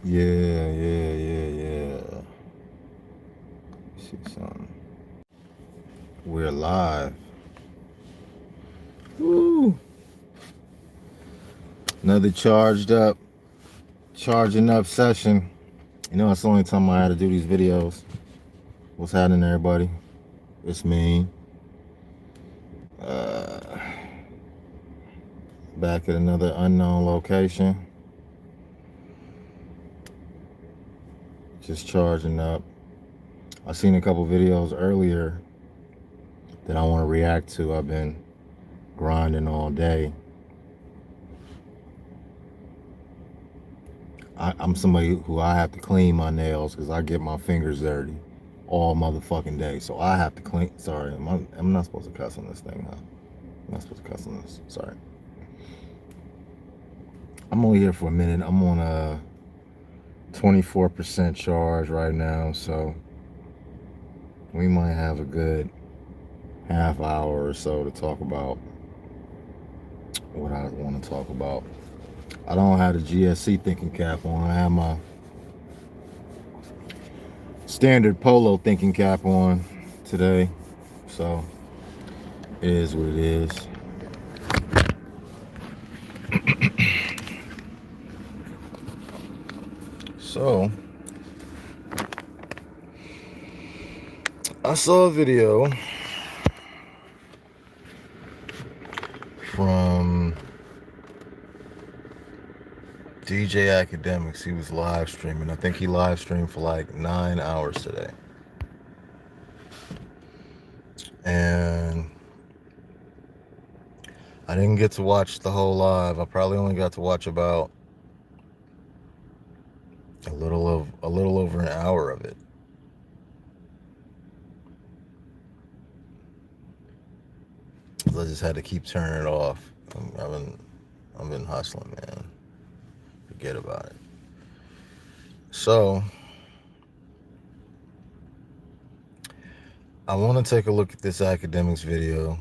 Yeah. See something. We're live. Woo. Another charging up session. You know, it's the only time I had to do these videos. What's happening, everybody? It's me. Back at another unknown location. Just charging up. I seen a couple videos earlier that I want to react to. I've been grinding all day. I'm somebody who I have to clean my nails because I get my fingers dirty all motherfucking day. So I have to clean. Sorry, I'm not supposed to cuss on this thing, huh? I'm not supposed to cuss on this. Sorry. I'm only here for a minute. I'm on a 24% charge right now, so we might have a good half hour or so to talk about what I want to talk about. I don't have the GSC thinking cap on. I have my standard polo thinking cap on today, so it is what it is. So I saw a video from DJ Akademiks. He was live streaming. I think he live streamed for like 9 hours today. And I didn't get to watch the whole live. I probably only got to watch about a little over an hour of it. I just had to keep turning it off. I've been hustling, man. Forget about it. So I want to take a look at this Akademiks video,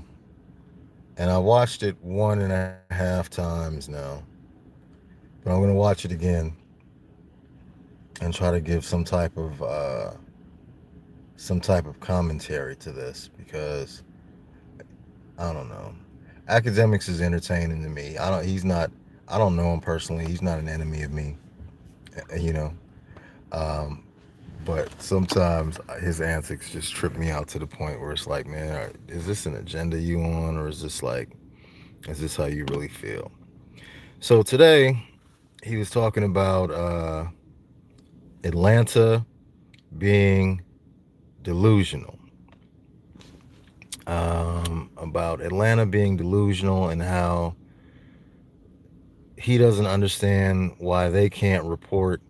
and I watched it 1.5 times now, but I'm going to watch it again and try to give some type of commentary to this, because I don't know. Akademiks is entertaining to me. I don't know him personally. He's not an enemy of me, you know. But sometimes his antics just trip me out to the point where it's like, man, is this an agenda you on, or is this how you really feel? So today he was talking about Atlanta being delusional. About Atlanta being delusional and how he doesn't understand why they can't report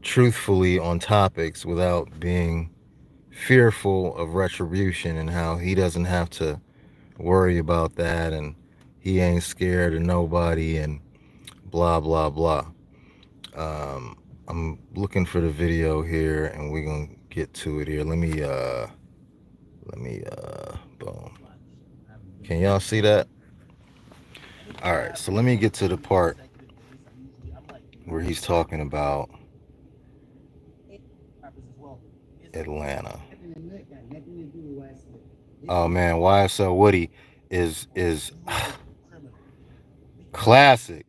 truthfully on topics without being fearful of retribution, and how he doesn't have to worry about that, and he ain't scared of nobody, and blah blah blah. I'm looking for the video here, and we're gonna get to it here. Let me boom. Can y'all see that? All right, so let me get to the part where he's talking about Atlanta. Oh man, YSL Woody is classic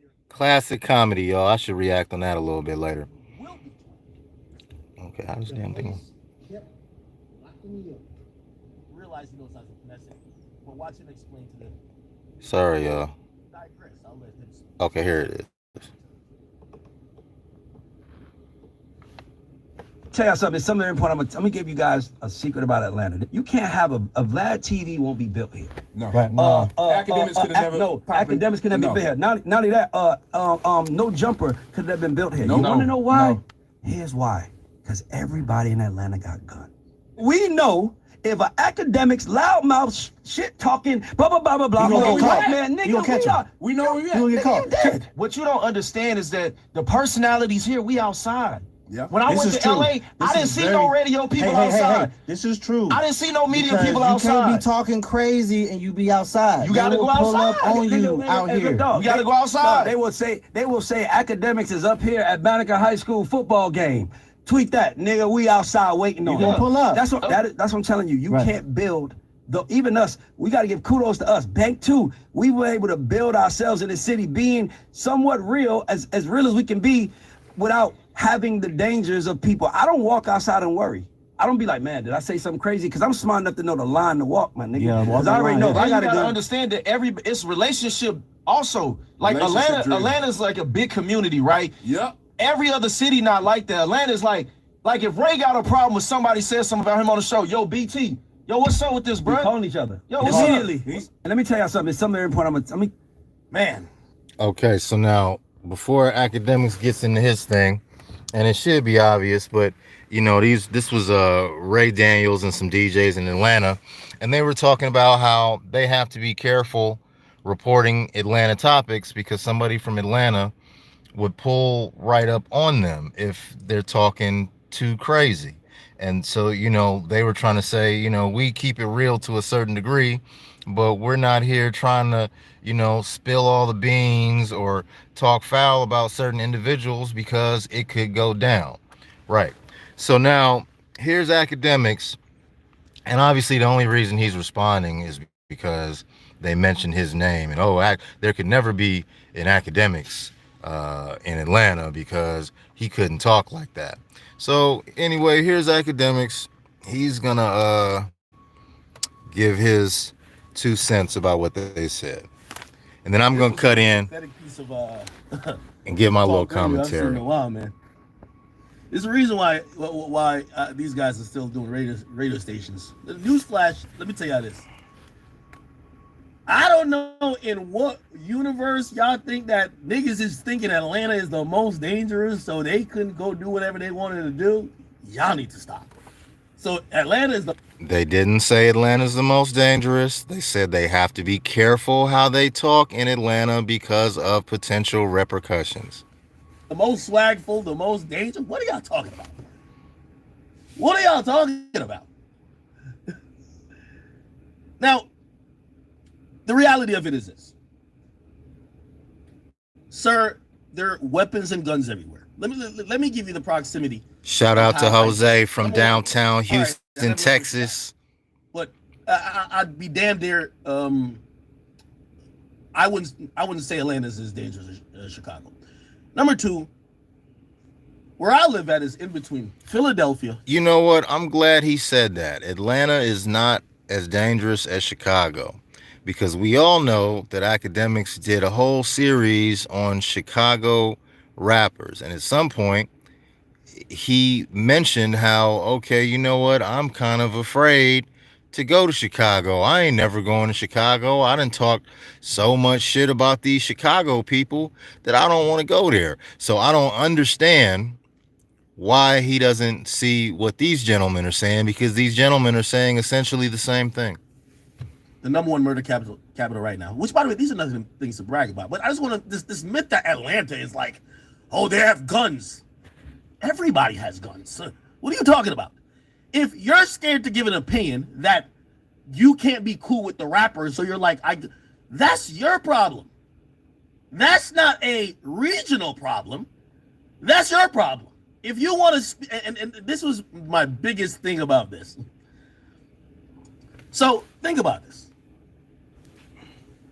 comedy, y'all. I should react on that a little bit later. Okay, how's this damn thing? Sorry, y'all. Okay, here it is. Tell you something. It's something very important. I'm gonna give you guys a secret about Atlanta. You can't have a Vlad TV won't be built here. No, right. Akademiks could have never. Akademiks could never be built here. Not only that, no jumper could have been built here. You want to know why? No. Here's why. Because everybody in Atlanta got guns. We know if an Akademiks loudmouth shit talking blah blah blah blah blah. Man, nigga, you gonna catch him. We know where you gonna get caught. Dead. What you don't understand is that the personalities here, we outside. Yeah. When I went to LA, I didn't see no radio people outside. This is true. I didn't see no media Because people outside. You can't be talking crazy and you be outside. You gotta go outside. Pull up on you out here. You gotta go outside. They will say Academics is up here at Banneker High School football game. Tweet that, nigga. We outside waiting on you. You gonna pull up. That's what I'm telling you. You can't build. Even us, we got to give kudos to us. Bank 2, we were able to build ourselves in the city, being somewhat real, as real as we can be, without having the dangers of people. I don't walk outside and worry. I don't be like, man, did I say something crazy? Because I'm smart enough to know the line to walk, my nigga. Yeah, because I already know. I gotta understand that it's relationship also. Like Atlanta's like a big community, right? Yep. Every other city not like that. Atlanta's like if Ray got a problem with somebody says something about him on the show, yo, BT. Yo, what's up with this, bro? We're calling each other. Yo, what's immediately. up? And let me tell y'all something. It's something very important. Man. Okay, so now before Academics gets into his thing, and it should be obvious, but you know, this was Ray Daniels and some DJs in Atlanta, and they were talking about how they have to be careful reporting Atlanta topics because somebody from Atlanta would pull right up on them if they're talking too crazy. And so, you know, they were trying to say, you know, we keep it real to a certain degree, but we're not here trying to, you know, spill all the beans or talk foul about certain individuals because it could go down. Right. So now here's Academics. And obviously the only reason he's responding is because they mentioned his name. And, there could never be an Academics in Atlanta because he couldn't talk like that. So anyway, here's Academics. He's gonna give his 2 cents about what they said, and then I'm gonna cut in and give my little commentary. I've seen in a while, man. There's a reason why these guys are still doing radio stations. The newsflash. Let me tell y'all this. I don't know in what universe y'all think that niggas is thinking Atlanta is the most dangerous, so they couldn't go do whatever they wanted to do. Y'all need to stop. So Atlanta is They didn't say Atlanta's the most dangerous. They said they have to be careful how they talk in Atlanta because of potential repercussions. The most swagful, the most dangerous. What are y'all talking about? What are y'all talking about? Now, the reality of it is this. Sir, there are weapons and guns everywhere. Let me give you the proximity. Shout out to Jose from downtown Houston, Texas. But I'd be damn near. I wouldn't say Atlanta's as dangerous as Chicago. Number 2, where I live at is in between Philadelphia. You know what? I'm glad he said that. Atlanta is not as dangerous as Chicago. Because we all know that Academics did a whole series on Chicago rappers. And at some point, he mentioned how, okay, you know what? I'm kind of afraid to go to Chicago. I ain't never going to Chicago. I done talked so much shit about these Chicago people that I don't want to go there. So I don't understand why he doesn't see what these gentlemen are saying, because these gentlemen are saying essentially the same thing. The number 1 murder capital right now. Which, by the way, these are nothing things to brag about. But I just want to this myth that Atlanta is like, oh, they have guns. Everybody has guns. What are you talking about? If you're scared to give an opinion that you can't be cool with the rappers, so you're like, that's your problem. That's not a regional problem. That's your problem. If you want to, and this was my biggest thing about this. So think about this.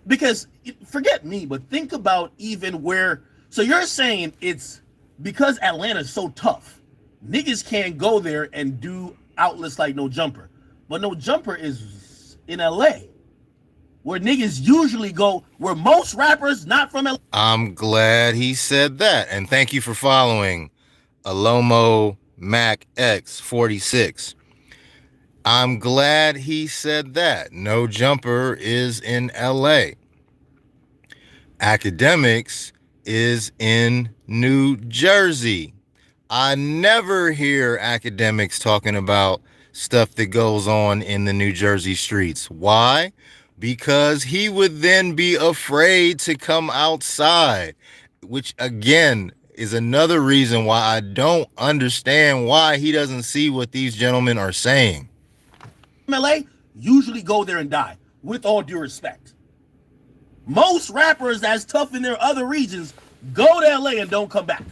Because forget me, but think about even where. So you're saying it's because Atlanta's so tough, niggas can't go there and do outlets like No Jumper. But No Jumper is in LA, where niggas usually go, where most rappers not from LA. I'm glad he said that. And thank you for following Alomo Mac X 46. I'm glad he said that. No Jumper is in LA. Academics is in New Jersey. I never hear Academics talking about stuff that goes on in the New Jersey streets. Why? Because he would then be afraid to come outside, which again, is another reason why I don't understand why he doesn't see what these gentlemen are saying. LA usually go there and die, with all due respect. Most rappers that's tough in their other regions go to LA and don't come back.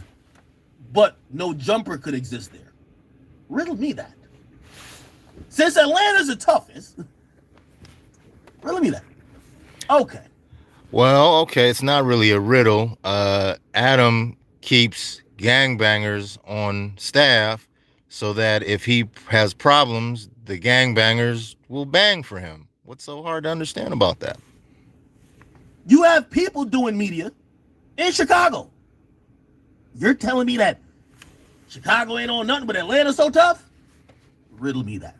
But no jumper could exist there. Riddle me that. Since Atlanta's the toughest, riddle me that. Okay. Well, okay, it's not really a riddle. Adam keeps gangbangers on staff so that if he has problems, the gangbangers will bang for him. What's so hard to understand about that? You have people doing media in Chicago. You're telling me that Chicago ain't on nothing but Atlanta's so tough? Riddle me that.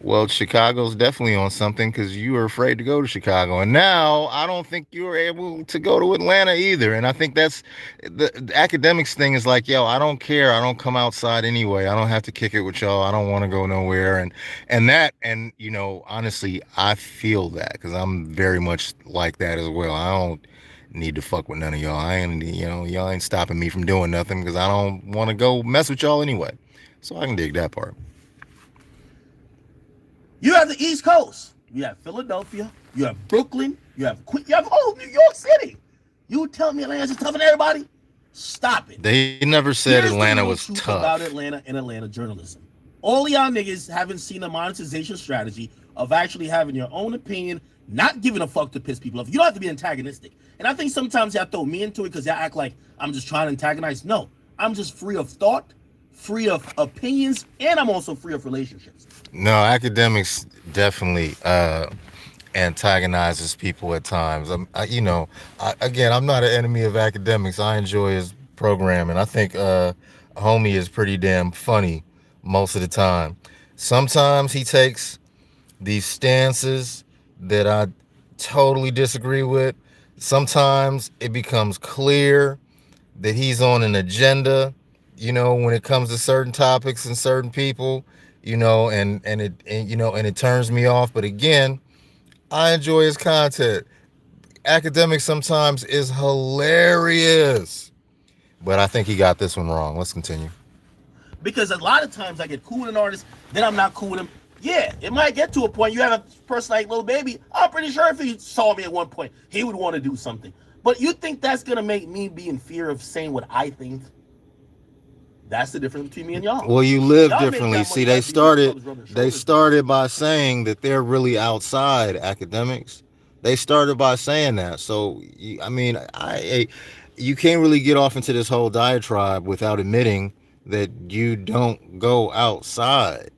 Well, Chicago's definitely on something because you were afraid to go to Chicago. And now I don't think you were able to go to Atlanta either. And I think that's the Akademiks thing is like, yo, I don't care. I don't come outside anyway. I don't have to kick it with y'all. I don't want to go nowhere. And you know, honestly, I feel that because I'm very much like that as well. I don't need to fuck with none of y'all. Y'all ain't stopping me from doing nothing because I don't want to go mess with y'all anyway. So I can dig that part. You have the East Coast. You have Philadelphia. You have Brooklyn. You have New York City. You tell me Atlanta's tougher than everybody? Stop it. They never said Here's Atlanta the was truth tough. About Atlanta and Atlanta journalism. All y'all niggas haven't seen a monetization strategy of actually having your own opinion, not giving a fuck to piss people off. You don't have to be antagonistic. And I think sometimes y'all throw me into it because y'all act like I'm just trying to antagonize. No, I'm just free of thought, free of opinions, and I'm also free of relationships. No, Akademiks definitely antagonizes people at times. I'm not an enemy of Akademiks. I enjoy his program, and I think Homie is pretty damn funny most of the time. Sometimes he takes these stances that I totally disagree with. Sometimes it becomes clear that he's on an agenda, when it comes to certain topics and certain people. And it turns me off. But again, I enjoy his content. Akademiks sometimes is hilarious. But I think he got this one wrong. Let's continue. Because a lot of times I get cool with an artist, then I'm not cool with him. Yeah, it might get to a point. You have a person like Lil Baby. I'm pretty sure if he saw me at one point, he would want to do something. But you think that's going to make me be in fear of saying what I think? That's the difference between me and y'all. Well, you live differently. See, they started by saying that they're really outside Akademiks. They started by saying that. So, I mean, you can't really get off into this whole diatribe without admitting that you don't go outside.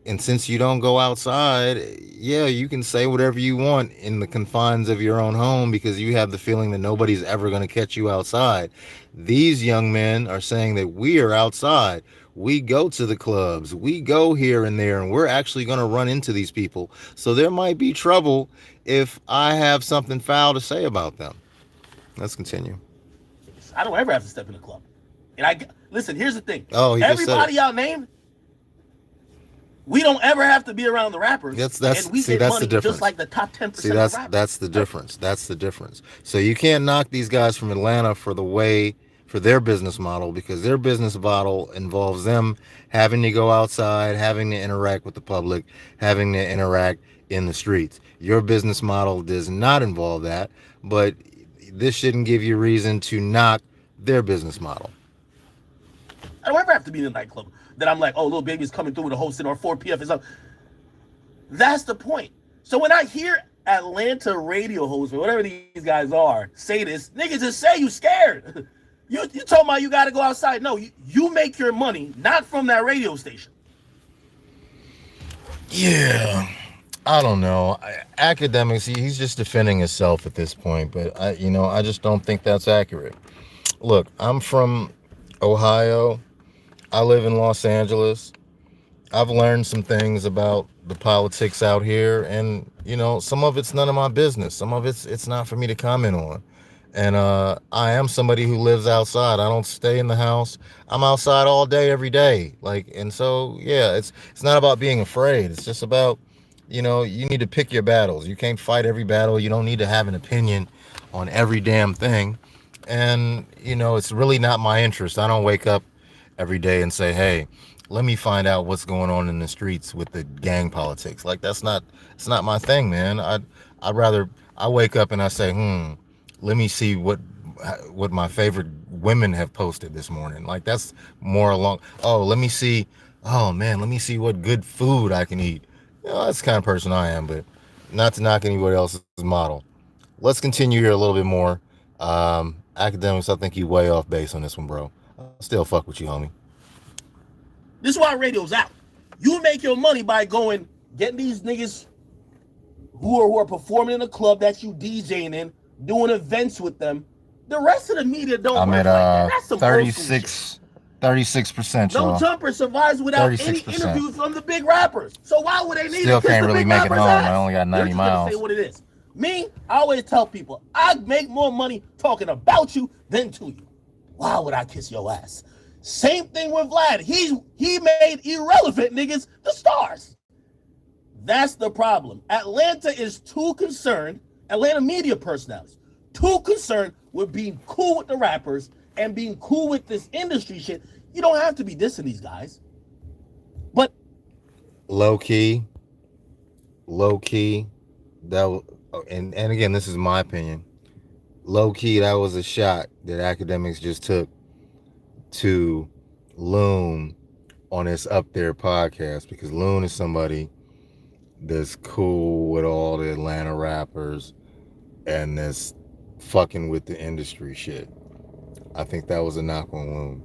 And since you don't go outside, yeah, you can say whatever you want in the confines of your own home because you have the feeling that nobody's ever going to catch you outside. These young men are saying that we are outside. We go to the clubs. We go here and there, and we're actually going to run into these people. So there might be trouble if I have something foul to say about them. Let's continue. I don't ever have to step in the club. And listen, here's the thing. Oh, everybody y'all named, we don't ever have to be around the rappers. That's the difference. Just like the top 10% See, of rappers. That's the difference. That's the difference. So you can't knock these guys from Atlanta for their business model because their business model involves them having to go outside, having to interact with the public, having to interact in the streets. Your business model does not involve that, but this shouldn't give you reason to knock their business model. I don't ever have to be in a nightclub that I'm like, oh, Lil Baby's coming through with a hosting or 4PF is up. That's the point. So when I hear Atlanta radio hosts or whatever these guys are say this, niggas just say you scared. You talking about you got to go outside. No, you make your money not from that radio station. Yeah, I don't know. Akademiks, he's just defending himself at this point, but I just don't think that's accurate. Look, I'm from Ohio. I live in Los Angeles. I've learned some things about the politics out here, and some of it's none of my business. Some of it's not for me to comment on. And I am somebody who lives outside. I don't stay in the house. I'm outside all day, every day. And so yeah, it's not about being afraid. It's just about you need to pick your battles. You can't fight every battle. You don't need to have an opinion on every damn thing. And, you know, it's really not my interest. I don't wake up every day and say, hey, let me find out what's going on in the streets with the gang politics. Like, it's not my thing, man. I'd rather, I wake up and I say, let me see what my favorite women have posted this morning. Like, that's more along, let me see, let me see what good food I can eat. You know, that's the kind of person I am, but not to knock anybody else's model. Let's continue here a little bit more. Academics, I think you way off base on this one, bro. I still fuck with you, homie. This is why radio's out. You make your money by getting these niggas who are performing in a club that you DJing in, doing events with them. The rest of the media don't I'm work at like that. That's some 36%, y'all. No jumper survives without 36%. any interviews from the big rappers. So why would they need Still to kiss can't the really big make it rappers' home. ass? I only got 90 You're just miles. gonna say what it is. Me, I always tell people, I make more money talking about you than to you. Why would I kiss your ass? Same thing with Vlad. He made irrelevant niggas the stars. That's the problem. Atlanta is too concerned, Atlanta media personalities, too concerned with being cool with the rappers and being cool with this industry shit. You don't have to be dissing these guys. But low key, that was, and again, this is my opinion. Low key, that was a shot that Academics just took to Loon on his Up There podcast, because Loon is somebody that's cool with all the Atlanta rappers and that's fucking with the industry shit. I think that was a knock on Loon.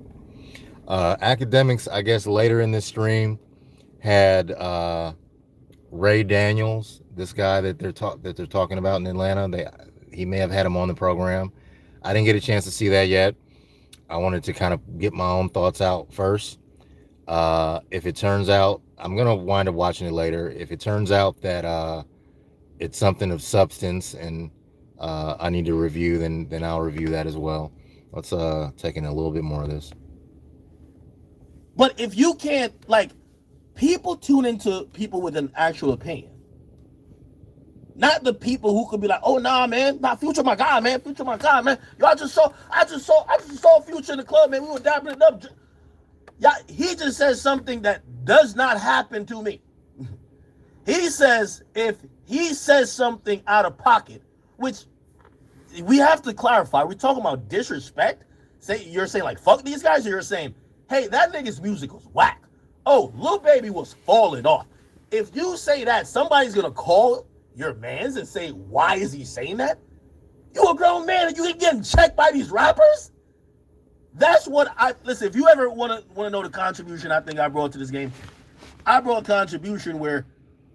Academics, I guess later in this stream, had Ray Daniels, this guy that they're talking about in Atlanta. He may have had him on the program. I didn't get a chance to see that yet. I wanted to kind of get my own thoughts out first. If it turns out, I'm gonna wind up watching it later. If it turns out that it's something of substance and I need to review, then I'll review that as well. Let's take in a little bit more of this. But if you can't, like, people tune into people with an actual opinion. Not the people who could be like, oh nah, man, nah, Future my guy, man. Future my guy, man. Yo, I just saw Future in the club, man. We were dabbing it up. Yeah, he just says something that does not happen to me. He says, if he says something out of pocket, which we have to clarify, we're talking about disrespect. You're saying like fuck these guys, or you're saying, hey, that nigga's music was whack. Oh, Lil Baby was falling off. If you say that, somebody's gonna call your mans and say, why is he saying that? You a grown man and you ain't getting checked by these rappers? That's what listen, if you ever want to know the contribution I think I brought to this game, I brought a contribution where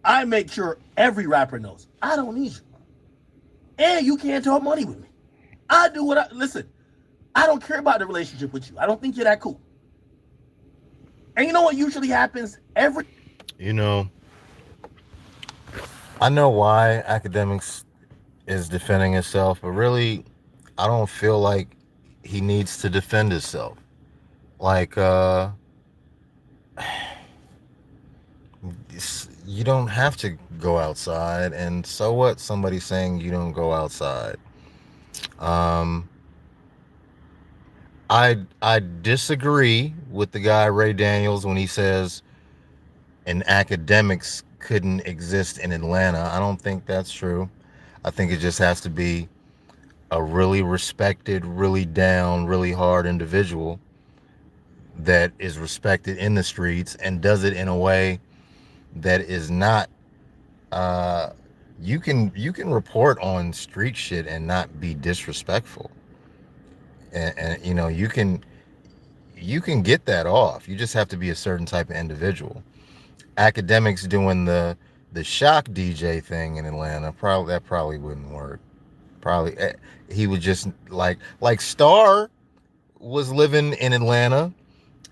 I make sure every rapper knows, I don't need you. And you can't talk money with me. I do listen, I don't care about the relationship with you. I don't think you're that cool. And you know what usually happens? You know, I know why Academics is defending himself, but really, I don't feel like he needs to defend himself. Like, you don't have to go outside, and so what? Somebody's saying you don't go outside. I disagree with the guy Ray Daniels when he says an Academics couldn't exist in Atlanta. I don't think that's true. I think it just has to be a really respected, really down, really hard individual that is respected in the streets and does it in a way that is not you can report on street shit and not be disrespectful. And you know, you can get that off. You just have to be a certain type of individual. Academics doing the shock DJ thing in Atlanta, probably wouldn't work. Probably he would just like Star was living in Atlanta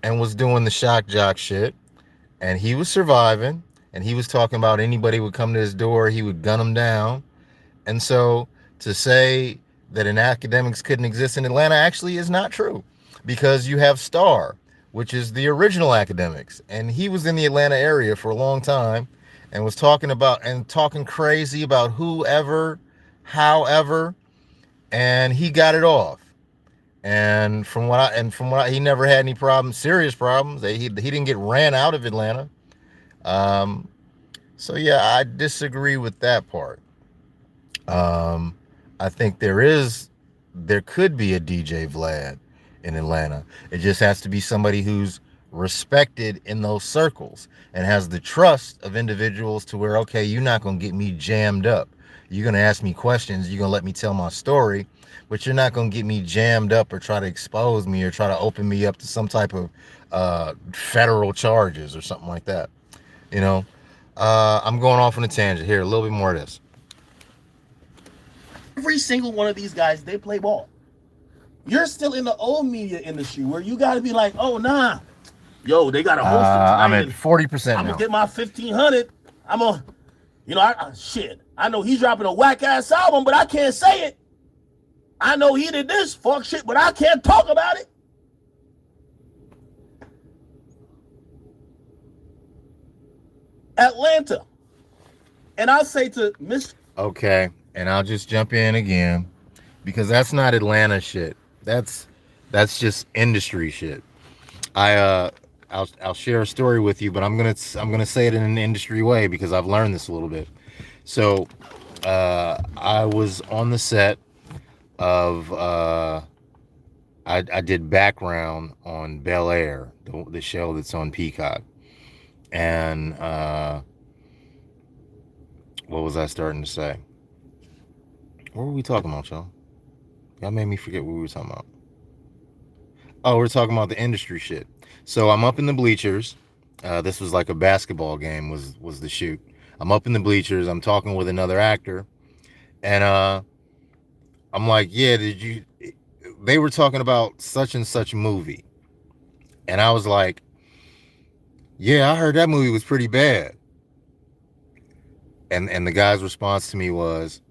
and was doing the shock jock shit, and he was surviving, and he was talking about anybody would come to his door, he would gun them down. And so to say that an Academics couldn't exist in Atlanta actually is not true, because you have Star, which is the original Academics, and he was in the Atlanta area for a long time and was talking crazy about whoever, however, and he got it off. And he never had any problems, serious problems. He didn't get ran out of Atlanta. So yeah, I disagree with that part. I think there could be a DJ Vlad in Atlanta. It just has to be somebody who's respected in those circles and has the trust of individuals to where, okay, you're not going to get me jammed up. You're going to ask me questions. You're going to let me tell my story, but you're not going to get me jammed up or try to expose me or try to open me up to some type of federal charges or something like that. You know, I'm going off on a tangent here. A little bit more of this. Every single one of these guys, they play ball. You're still in the old media industry where you got to be like, oh, nah. Yo, they got to host it tonight. I'm at 40% I'm now. going to get my 1,500. I'm going to, you know, shit. I know he's dropping a whack-ass album, but I can't say it. I know he did this fuck shit, but I can't talk about it. Atlanta. And I'll say to Miss... Okay, and I'll just jump in again because that's not Atlanta shit. That's just industry shit. I'll share a story with you, but I'm gonna say it in an industry way because I've learned this a little bit. So I was on the set of I did background on Bel Air, the show that's on Peacock, and what was I starting to say? What were we talking about, y'all? Y'all made me forget what we were talking about. Oh, we're talking about the industry shit. So I'm up in the bleachers. This was like a basketball game was the shoot. I'm up in the bleachers. I'm talking with another actor. And I'm like, yeah, they were talking about such and such movie. And I was like, yeah, I heard that movie was pretty bad. And the guy's response to me was,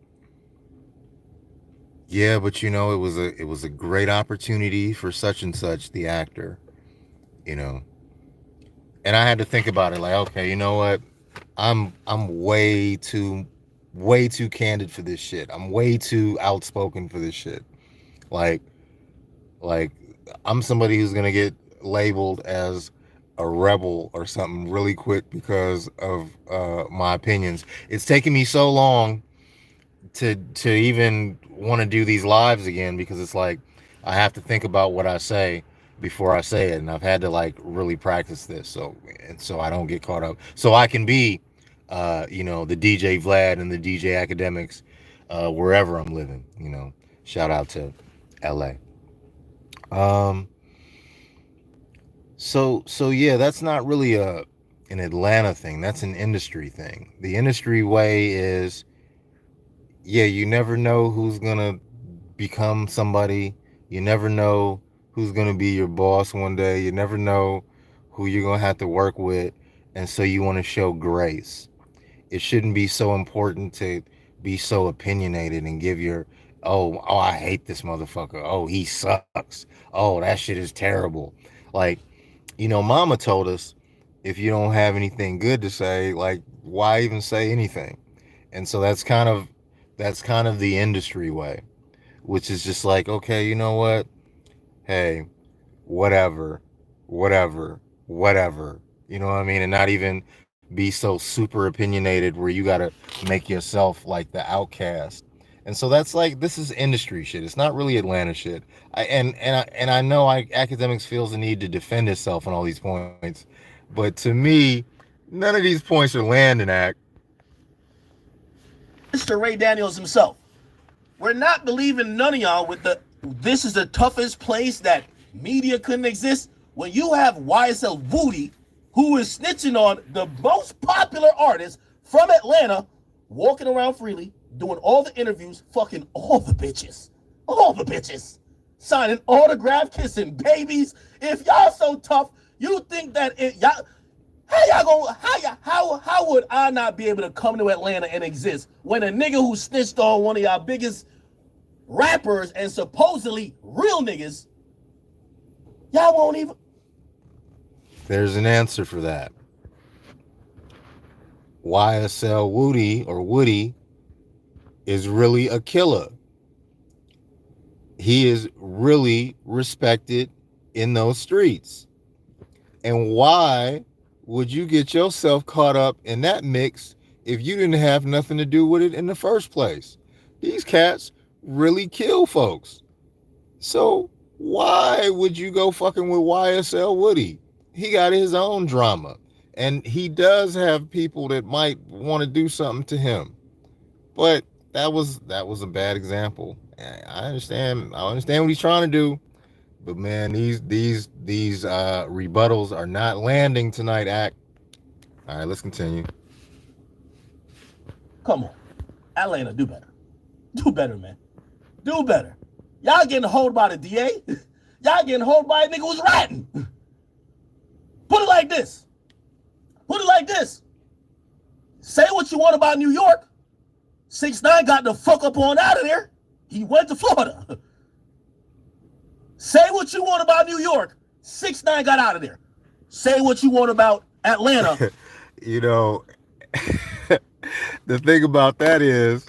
yeah, but you know, it was a great opportunity for such and such, the actor, you know. And I had to think about it, like, okay, you know what? I'm way too candid for this shit. I'm way too outspoken for this shit. Like I'm somebody who's gonna get labeled as a rebel or something really quick because of my opinions. It's taken me so long to even want to do these lives again because it's like I have to think about what I say before I say it, and I've had to like really practice this so I don't get caught up, so I can be you know, the DJ Vlad and the DJ Akademiks wherever I'm living, you know. Shout out to LA. So yeah, that's not really an Atlanta thing. That's an industry thing. The industry way is, yeah, you never know who's gonna become somebody. You never know who's gonna be your boss one day. You never know who you're gonna have to work with, and so you want to show grace. It shouldn't be so important to be so opinionated and give your, oh, I hate this motherfucker. Oh, he sucks. Oh, that shit is terrible. Like, you know, mama told us if you don't have anything good to say, like, why even say anything? And so that's kind of the industry way, which is just like, okay, you know what? Hey, whatever. You know what I mean? And not even be so super opinionated where you gotta make yourself like the outcast. And so that's like, this is industry shit. It's not really Atlanta shit. I know Akademiks feels the need to defend itself on all these points, but to me, none of these points are landing, Act. Mr. Ray Daniels himself. We're not believing none of y'all with this is the toughest place that media couldn't exist. When you have YSL Woody, who is snitching on the most popular artist from Atlanta, walking around freely, doing all the interviews, fucking all the bitches, signing autograph, kissing babies. If y'all so tough, you think that how would I not be able to come to Atlanta and exist when a nigga who snitched on one of y'all biggest rappers and supposedly real niggas, y'all won't even. There's an answer for that. YSL Woody is really a killer. he is really respected in those streets. And why would you get yourself caught up in that mix if you didn't have nothing to do with it in the first place? These cats really kill folks. So why would you go fucking with YSL Woody? He got his own drama. And he does have people that might want to do something to him. But that was a bad example. I understand what he's trying to do. But man, these rebuttals are not landing tonight, Act. All right, let's continue. Come on. Atlanta, do better. Do better, man. Do better. Y'all getting hold by the DA. Y'all getting hold by a nigga who's ratting. Put it like this. Put it like this. Say what you want about New York. 6ix9ine got the fuck up on out of there. He went to Florida. Say what you want about New York. 6ix9ine got out of there. Say what you want about Atlanta. You know, the thing about that is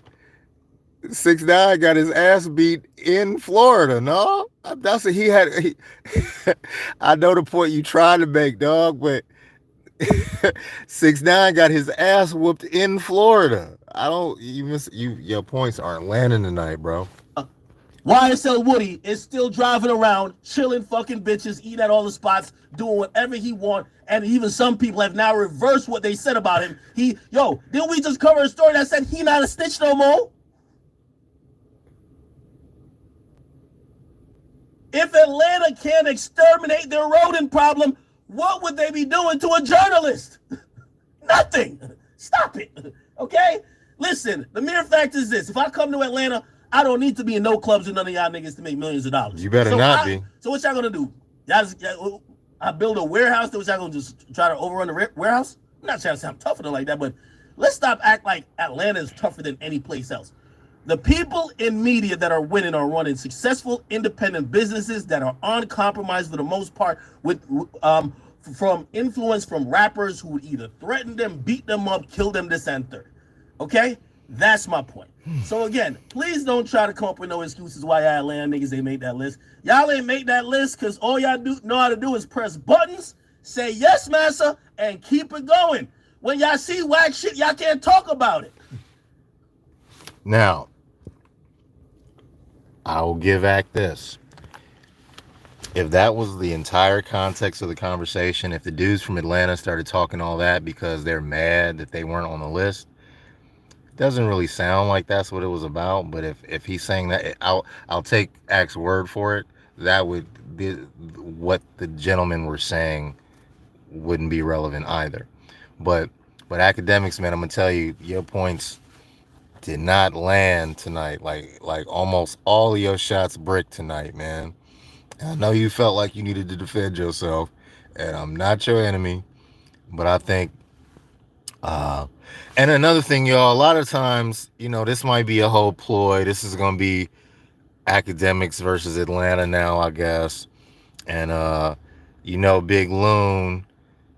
6ix9ine got his ass beat in Florida. No, that's what he had. I know the point you trying to make, dog, but 6ix9ine got his ass whooped in Florida. Your points aren't landing tonight, bro. YSL Woody is still driving around, chilling fucking bitches, eating at all the spots, doing whatever he want, and even some people have now reversed what they said about him. Didn't we just cover a story that said he not a snitch no more? If Atlanta can't exterminate their rodent problem, what would they be doing to a journalist? Nothing. Stop it. Okay? Listen, the mere fact is this. If I come to Atlanta, I don't need to be in no clubs with none of y'all niggas to make millions of dollars. You better not be. So what y'all gonna do? I build a warehouse that y'all gonna just try to overrun the warehouse? I'm not trying to sound tougher than like that, but let's stop act like Atlanta is tougher than any place else. The people in media that are winning are running successful independent businesses that are uncompromised for the most part, with from influence from rappers who would either threaten them, beat them up, kill them, this and third. Okay? That's my point. So again, please don't try to come up with no excuses why y'all Atlanta niggas ain't made that list. Y'all ain't make that list because all y'all know how to do is press buttons, say yes, massa, and keep it going. When y'all see whack shit, y'all can't talk about it. Now, I will give Act this. If that was the entire context of the conversation, if the dudes from Atlanta started talking all that because they're mad that they weren't on the list, doesn't really sound like that's what it was about. But if he's saying that, I'll take Act's word for it. That would be what the gentlemen were saying wouldn't be relevant either. But Akademiks, man, I'm gonna tell you, your points did not land tonight. Like almost all of your shots bricked tonight, man. I know you felt like you needed to defend yourself, and I'm not your enemy, but I think and another thing, y'all, a lot of times, this might be a whole ploy. This is going to be Akademiks versus Atlanta now, I guess. And, Big Loon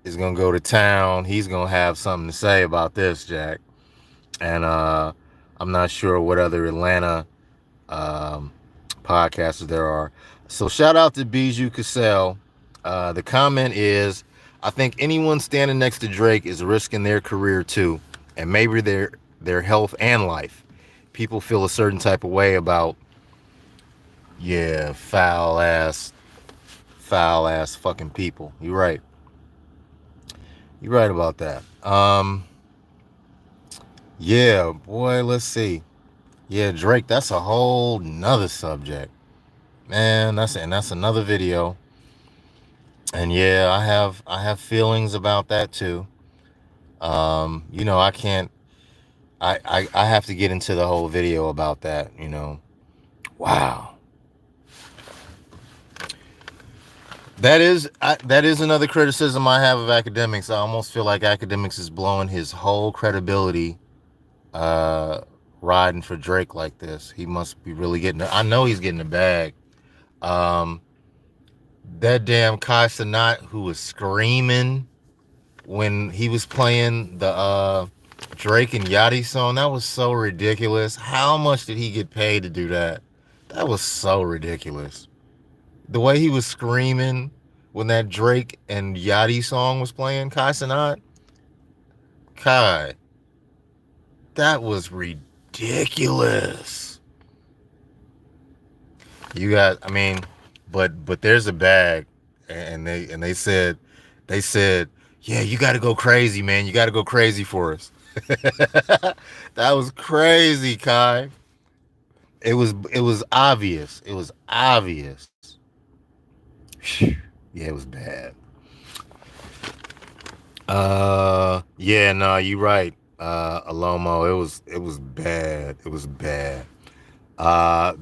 is going to go to town. He's going to have something to say about this, Jack. And I'm not sure what other Atlanta podcasters there are. So shout out to Bijou Cassell. The comment is, I think anyone standing next to Drake is risking their career too, and maybe their health and life. People feel a certain type of way about, foul ass fucking people. You're right. You're right about that. Boy, let's see. Yeah, Drake, that's a whole nother subject. Man, that's another video. And I have feelings about that too. I can't. I have to get into the whole video about that. Wow. That is another criticism I have of Akademiks. I almost feel like Akademiks is blowing his whole credibility, riding for Drake like this. He must be really getting. I know he's getting a bag. That damn Kai Cenat who was screaming when he was playing the Drake and Yachty song, that was so ridiculous. How much did he get paid to do that? That was so ridiculous. The way he was screaming when that Drake and Yachty song was playing, Kai Cenat. Kai, that was ridiculous. You got, I mean, but there's a bag, and they said, yeah, you got to go crazy, man. You got to go crazy for us. That was crazy, Kai. It was obvious. It was obvious. Yeah, it was bad. Yeah, no, you right. Alomo, it was bad. It was bad.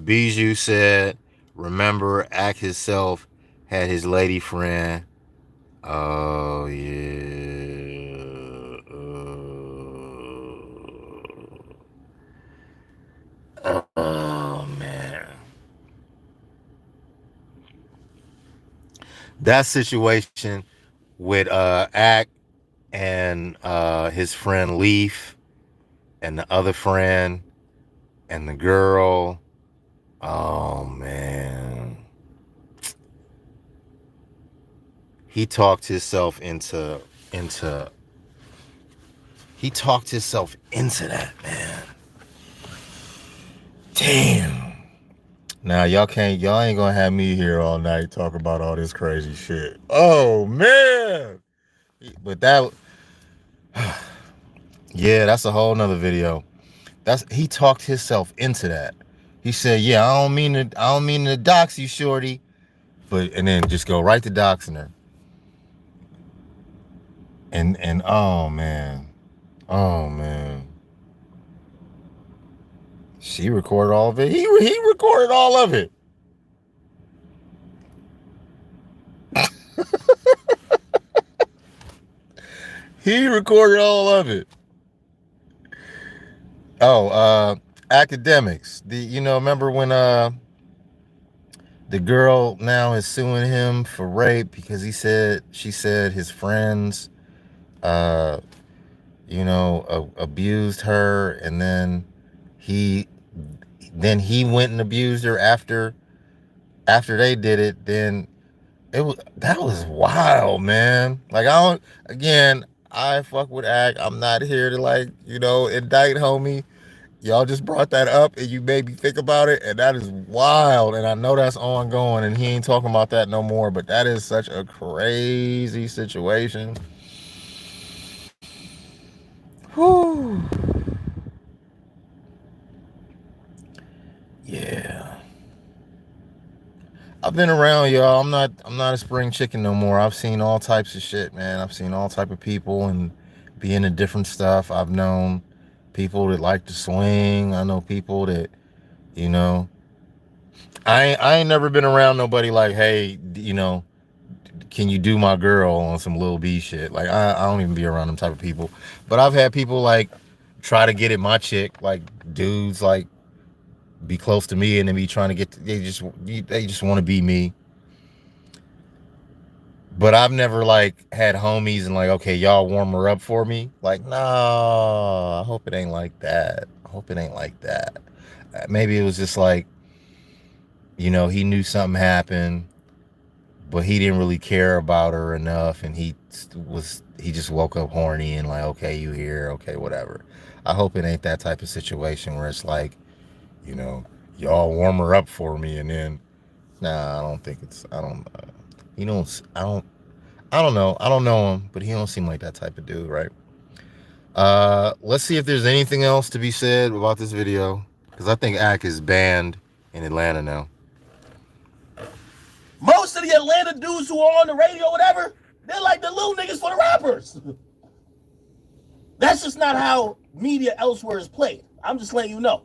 Bijou said, remember Act himself had his lady friend. Oh yeah. Oh man. That situation with Act and his friend Leaf and the other friend and the girl. Oh man. He talked himself into that, man. Damn. Now y'all ain't gonna have me here all night talk about all this crazy shit. Oh man. But that, yeah, that's a whole nother video. He talked himself into that. He said, yeah, I don't mean to dox you, shorty. And then just go right to doxing her. And oh man. She recorded all of it. He recorded all of it. He recorded all of it. Oh, Akademiks. Remember when the girl now is suing him for rape because she said his friends abused her, and then he went and abused her after they did it. Then that was wild, man. Like, I fuck with Act. I'm not here to indict homie. Y'all just brought that up and you made me think about it, and that is wild. And I know that's ongoing and he ain't talking about that no more, but that is such a crazy situation. Whew. Yeah. I've been around, y'all. I'm not a spring chicken no more. I've seen all types of shit, man. I've seen all type of people and be into different stuff. I've known people that like to swing. I know people that, I ain't never been around nobody like, hey, can you do my girl on some Lil B shit? Like, I don't even be around them type of people. But I've had people like try to get at my chick, like dudes like be close to me and then be trying to they just want to be me. But I've never like had homies and like, okay, y'all warm her up for me. Like, no, I hope it ain't like that. Maybe it was just like, he knew something happened, but he didn't really care about her enough, and he just woke up horny and like, okay, you here, okay, whatever. I hope it ain't that type of situation where it's like, y'all warm her up for me, and then, nah, I don't think it's, I don't know. I don't know him, but he don't seem like that type of dude, right? Let's see if there's anything else to be said about this video, because I think Act is banned in Atlanta now. Most of the Atlanta dudes who are on the radio or whatever, they're like the little niggas for the rappers. That's just not how media elsewhere is played. I'm just letting you know.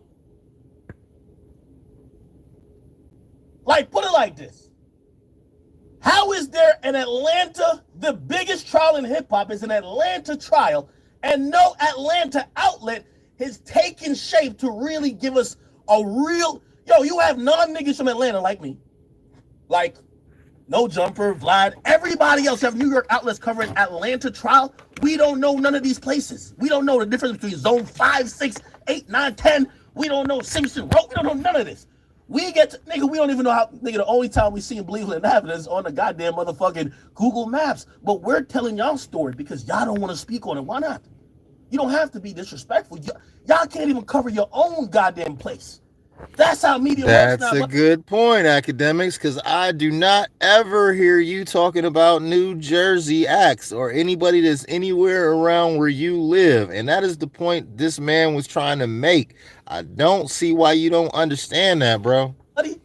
Like, put it like this. How is there an Atlanta, the biggest trial in hip hop is an Atlanta trial, and no Atlanta outlet has taken shape to really give us a real, you have non-niggas from Atlanta like me. Like, No Jumper, Vlad, everybody else have New York outlets covering Atlanta trial. We don't know none of these places. We don't know the difference between zone 5, 6, 8, 9, 10. We don't know Simpson Road. We don't know none of this. We get to, nigga, we don't even know how, nigga, the only time we see Cleveland Avenue is on the goddamn motherfucking Google Maps. But we're telling y'all story because y'all don't want to speak on it. Why not? You don't have to be disrespectful. Y'all can't even cover your own goddamn place. That's how media works now. That's a good point, Akademiks, because I do not ever hear you talking about New Jersey acts or anybody that's anywhere around where you live. And that is the point this man was trying to make. I don't see why you don't understand that, bro. Buddy,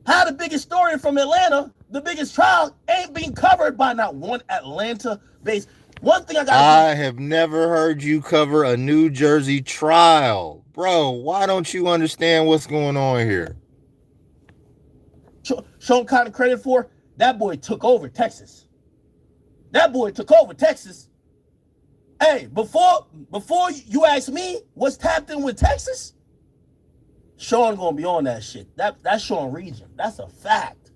how the biggest story from Atlanta, the biggest trial, ain't being covered by not one Atlanta-based. One thing I have never heard you cover a New Jersey trial. Bro, why don't you understand what's going on here? Show him kind of credit for, that boy took over Texas. That boy took over Texas. Hey, before you ask me what's tapped in with Texas, Sean gonna be on that shit. That's Sean region. That's a fact.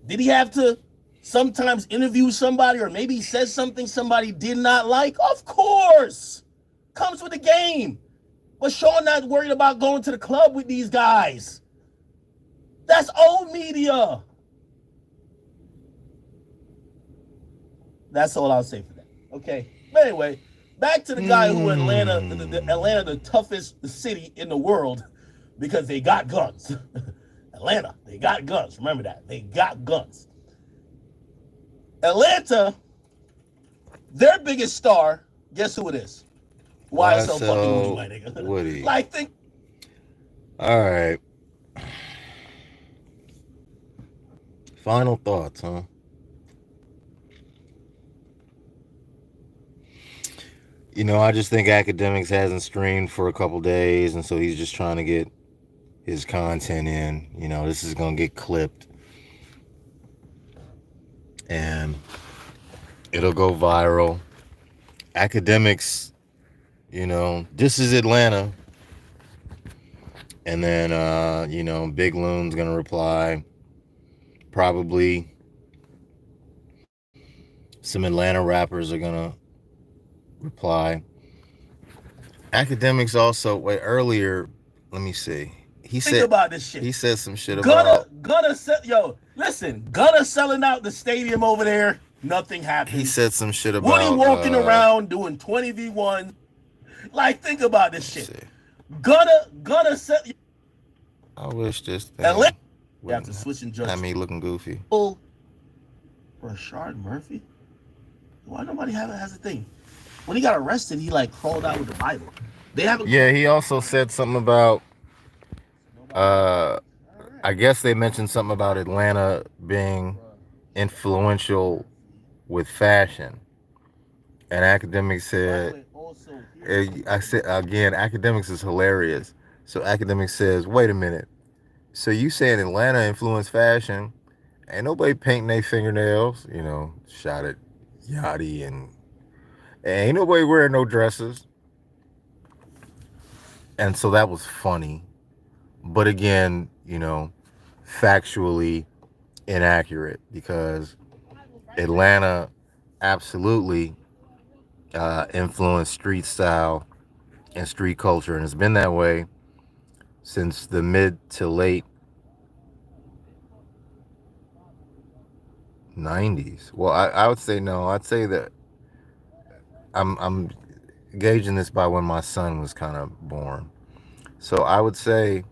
Did he have to sometimes interview somebody, or maybe he says something somebody did not like? Of course. Comes with the game. But Sean not worried about going to the club with these guys. That's old media. That's all I'll say for that. Okay. But anyway, back to the guy who Atlanta, Atlanta, the toughest city in the world because they got guns. Atlanta, they got guns. Remember that. They got guns. Atlanta, their biggest star, guess who it is? YSL fucking Woody, my nigga. Woody. Like, think. All right. Final thoughts, huh? You know, I just think Akademiks hasn't streamed for a couple days, and so he's just trying to get his content in. You know, this is going to get clipped. And it'll go viral. Akademiks, you know, this is Atlanta. And then, you know, Big Loon's going to reply. Probably some Atlanta rappers are going to reply. Akademiks also, wait, earlier, let me see. He Think said about this shit. He said some shit about Gunna selling out the stadium over there. Nothing happened. He said some shit about Woody walking around doing 20v1. Like, think about this shit. Gunna sell. I wish this thing. You have to switch and judge. I mean, looking goofy. Rashard Murphy. Why nobody has a thing? When he got arrested, he like crawled out with the Bible. They have. Yeah, he also said something about. I guess they mentioned something about Atlanta being influential with fashion, and Akademiks said. I said again, Akademiks is hilarious. So Akademiks says, "Wait a minute. So you saying Atlanta influenced fashion? Ain't nobody painting their fingernails? You know, shot at Yachty and ain't nobody wearing no dresses." And so that was funny. But again, you know, factually inaccurate because Atlanta absolutely influenced street style and street culture, and it's been that way since the mid to late 90s. Well, I would say no. I'd say that I'm gauging this by when my son was kind of born. So I would say,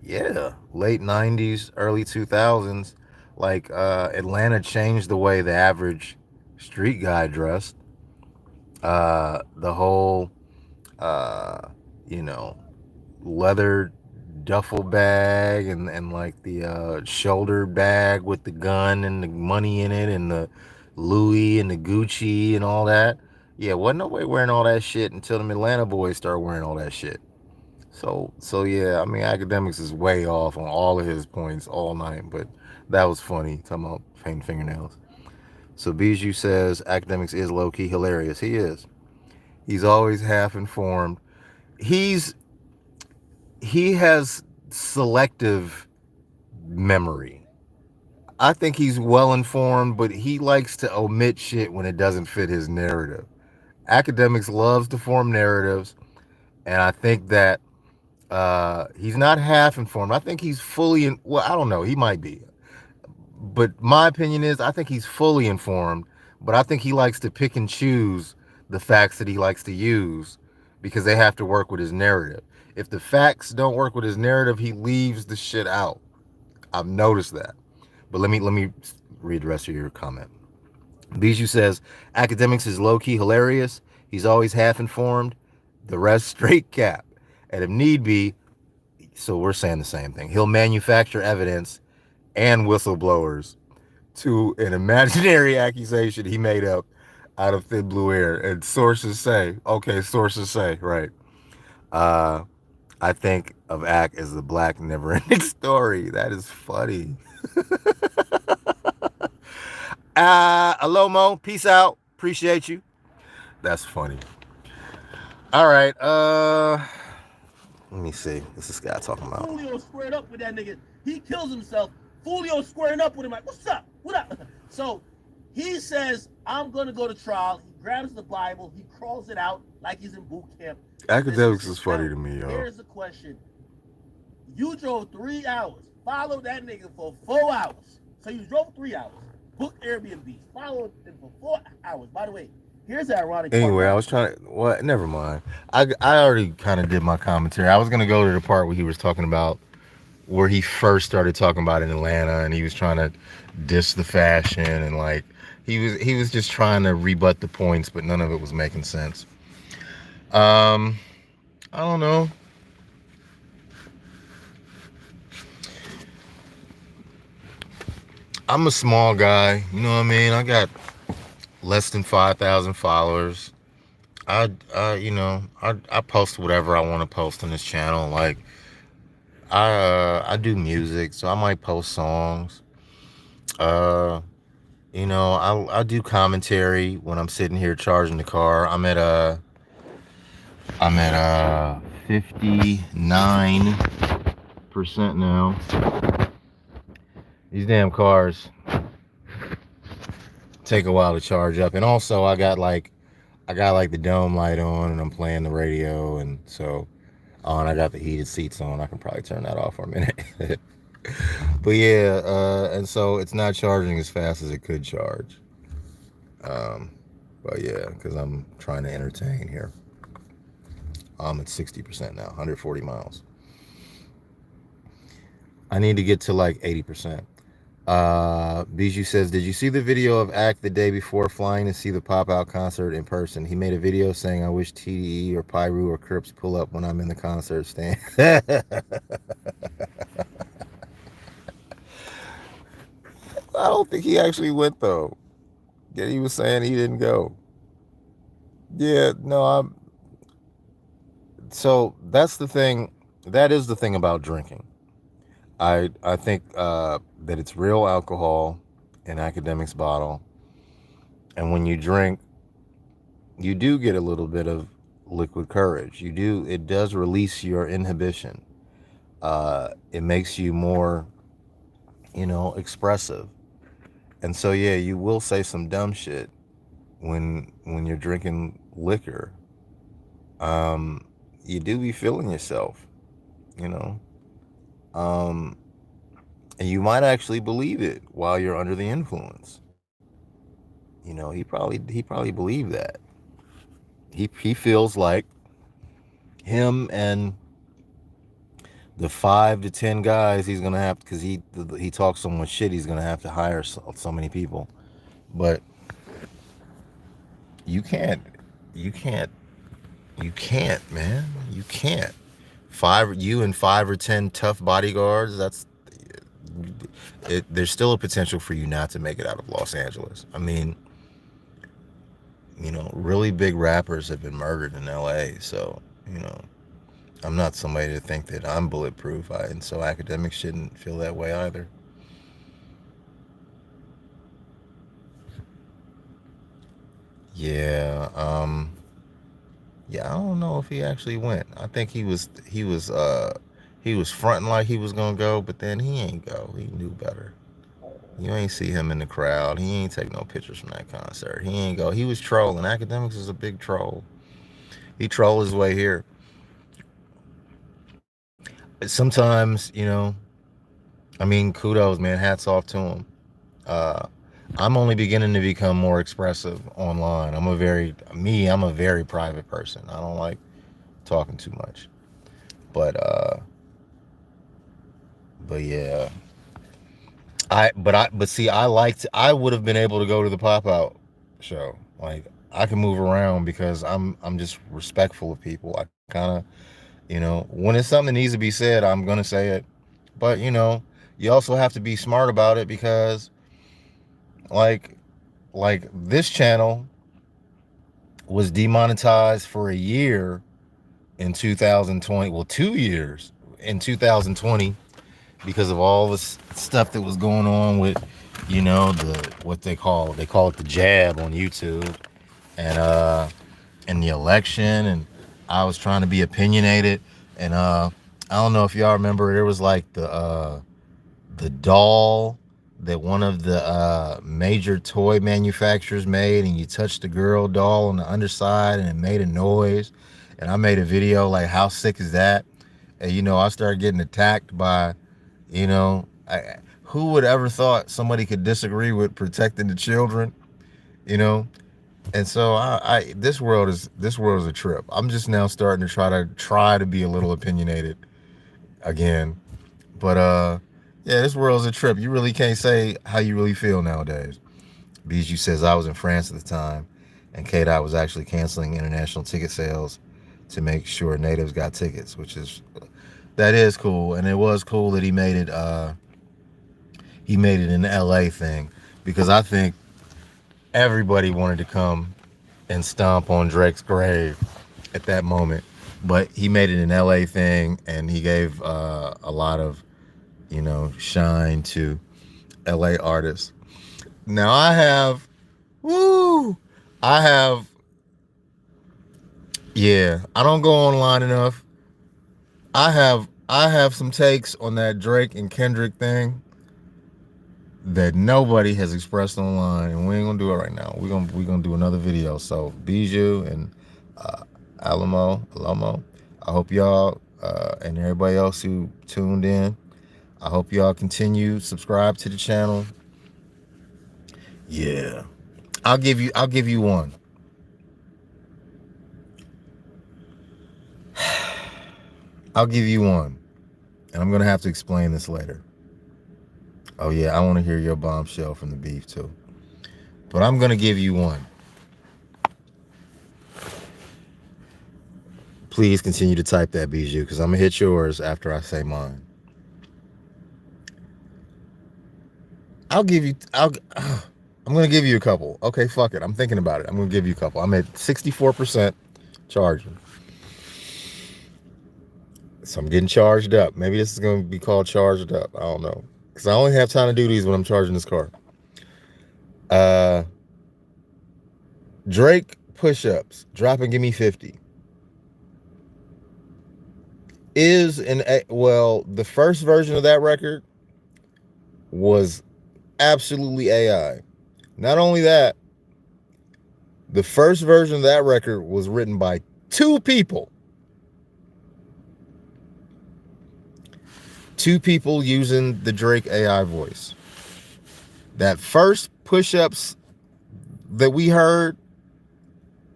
yeah, late 90s, early 2000s, like Atlanta changed the way the average street guy dressed. The whole, you know, leather duffel bag and like the shoulder bag with the gun and the money in it and the Louis and the Gucci and all that. Yeah, wasn't nobody wearing all that shit until the Atlanta boys started wearing all that shit. So yeah, I mean, Akademiks is way off on all of his points all night, but that was funny, talking about painting fingernails. So Bijou says Akademiks is low-key hilarious. He is. He's always half informed. He has selective memory. I think he's well informed, but he likes to omit shit when it doesn't fit his narrative. Akademiks loves to form narratives, And I think that he's not half informed. I think he's fully in. Well, I don't know. He might be, but my opinion is I think he's fully informed. But I think he likes to pick and choose the facts that he likes to use because they have to work with his narrative. If the facts don't work with his narrative, he leaves the shit out. I've noticed that. But let me read the rest of your comment. Bijou says Akademiks is low-key hilarious. He's always half informed. The rest straight cap. And if need be, so we're saying the same thing. He'll manufacture evidence and whistleblowers to an imaginary accusation he made up out of thin blue air. And sources say, right. I think of Ak as the black never-ending story. That is funny. Alomo, peace out. Appreciate you. That's funny. All right. Let me see. What's this guy talking about? Julio squared up with that nigga. He kills himself. Julio squaring up with him like, what's up? What up? So he says, I'm gonna go to trial. He grabs the Bible. He crawls it out like he's in boot camp. Akademiks is funny to me, yo. Here's the question. You drove 3 hours. Followed that nigga for 4 hours. So you drove 3 hours. Booked Airbnb. Followed him for 4 hours. By the way, here's the ironic part. Anyway, I was trying to, what? Never mind. I already kind of did my commentary. I was going to go to the part where he was talking about where he first started talking about in Atlanta, and he was trying to diss the fashion, and like he was just trying to rebut the points, but none of it was making sense. I don't know. I'm a small guy, you know what I mean? I got less than 5,000 followers. I post whatever I want to post on this channel. Like I do music, so I might post songs. I do commentary when I'm sitting here charging the car. I'm at 59% now. These damn cars take a while to charge up, and also I got like the dome light on, and I'm playing the radio, and so and I got the heated seats on. I can probably turn that off for a minute. But yeah, and so it's not charging as fast as it could charge. But yeah, because I'm trying to entertain here. I'm at 60% now, 140 miles. I need to get to like 80%. Bijou says, did you see the video of Ak the day before flying to see the Pop-Out concert in person? He made a video saying, I wish TDE or Pyru or Crips pull up when I'm in the concert stand. I don't think he actually went, though. Yeah, he was saying he didn't go. Yeah, no, so that's the thing. That is the thing about drinking. I think that it's real alcohol in Akademiks bottle, and when you drink, you do get a little bit of liquid courage. It does release your inhibition. It makes you more, expressive. And so yeah, you will say some dumb shit when you're drinking liquor. You do be feeling yourself, and you might actually believe it while you're under the influence. He probably believed that. He feels like him and the 5 to 10 guys he's gonna have, because he talks so much shit, he's gonna have to hire so many people. But you can't, man. You can't. You and 5 or 10 tough bodyguards, there's still a potential for you not to make it out of Los Angeles. I mean, really big rappers have been murdered in LA, so, I'm not somebody to think that I'm bulletproof, and so Akademiks shouldn't feel that way either. Yeah, I don't know if he actually went. I think he was fronting like he was gonna go, but then he ain't go. He knew better. You ain't see him in the crowd. He ain't take no pictures from that concert. He ain't go. He was trolling. Akademiks is a big troll. He trolled his way here. sometimes, I mean, kudos, man. Hats off to him. I'm only beginning to become more expressive online. I'm a very private person. I don't like talking too much. But yeah. I would have been able to go to the pop-out show. Like, I can move around because I'm just respectful of people. I kind of, when it's something that needs to be said, I'm gonna say it. But you also have to be smart about it because like this channel was demonetized for a year in 2020. Well, 2 years in 2020 because of all this stuff that was going on with what they call it the jab on YouTube and the election, and I was trying to be opinionated, and I don't know if y'all remember, there was like the doll that one of the major toy manufacturers made, and you touched the girl doll on the underside and it made a noise, and I made a video like, how sick is that? And I started getting attacked by who would ever thought somebody could disagree with protecting the children, and so this world is a trip. I'm just now starting to try to be a little opinionated again, but yeah, this world's a trip. You really can't say how you really feel nowadays. Bijou says, I was in France at the time, and K-Dot was actually canceling international ticket sales to make sure natives got tickets, that is cool. And it was cool that he made it an LA thing, because I think everybody wanted to come and stomp on Drake's grave at that moment. But he made it an LA thing, and he gave a lot of shine to LA artists. Now I don't go online enough. I have some takes on that Drake and Kendrick thing that nobody has expressed online, and we ain't gonna do it right now. We're gonna do another video. So Bijou and Alamo, I hope y'all and everybody else who tuned in, I hope y'all continue subscribe to the channel. Yeah, I'll give you one. I'll give you one, and I'm gonna have to explain this later. Oh yeah, I want to hear your bombshell from the beef too, but I'm gonna give you one. Please continue to type that, Bijou, because I'm gonna hit yours after I say mine. I'm gonna give you a couple. Okay, fuck it. I'm thinking about it. I'm gonna give you a couple. I'm at 64% charging. So I'm getting charged up. Maybe this is gonna be called charged up. I don't know. Because I only have time to do these when I'm charging this car. Drake push-ups. Drop and give me 50. The first version of that record was absolutely AI. Not only that, the first version of that record was written by 2 people. 2 people using the Drake AI voice. That first push-ups that we heard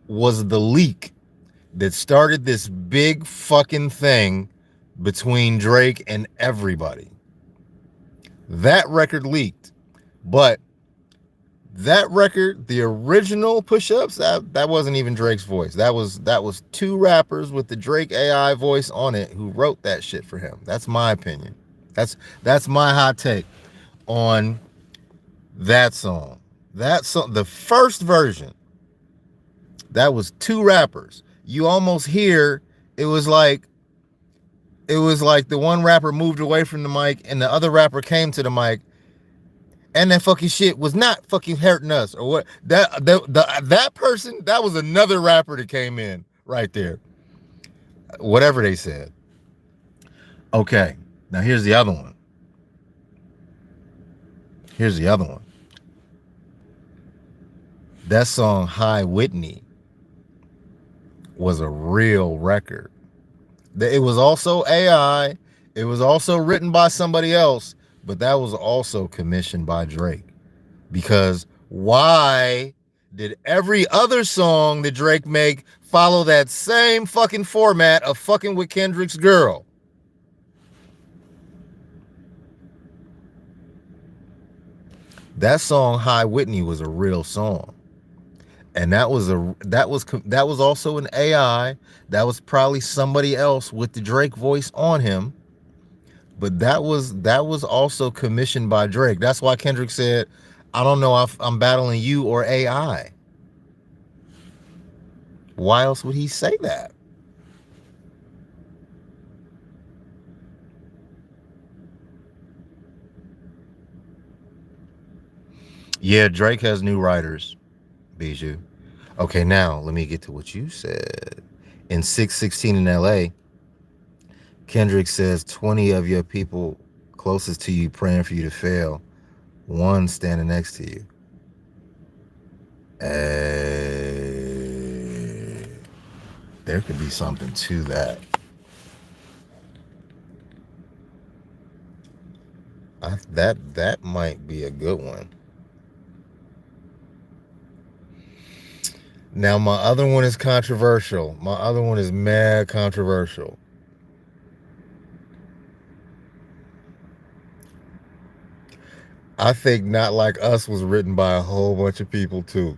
was the leak that started this big fucking thing between Drake and everybody. That record leaked, but that record, the original push-ups, that wasn't even Drake's voice. That was 2 rappers with the Drake AI voice on it who wrote that shit for him. That's my opinion. That's my hot take on that song. That song, the first version, that was 2 rappers. You almost hear it was like the one rapper moved away from the mic and the other rapper came to the mic, and that fucking shit was not fucking hurting us or what. That person, that was another rapper that came in right there. Whatever they said. Okay, now here's the other one. That song Hi Whitney was a real record. It was also AI. It was also written by somebody else, but that was also commissioned by Drake. Because why did every other song that Drake make follow that same fucking format of fucking with Kendrick's girl? That song High Whitney was a real song. And that was also an AI. That was probably somebody else with the Drake voice on him. But that was also commissioned by Drake. That's why Kendrick said, I don't know if I'm battling you or AI. Why else would he say that? Yeah, Drake has new writers, Bijou. Okay, now let me get to what you said. In 616 in LA, Kendrick says 20 of your people closest to you praying for you to fail, one standing next to you. There could be something to that. That might be a good one. Now, my other one is controversial. My other one is mad controversial. I think Not Like Us was written by a whole bunch of people too.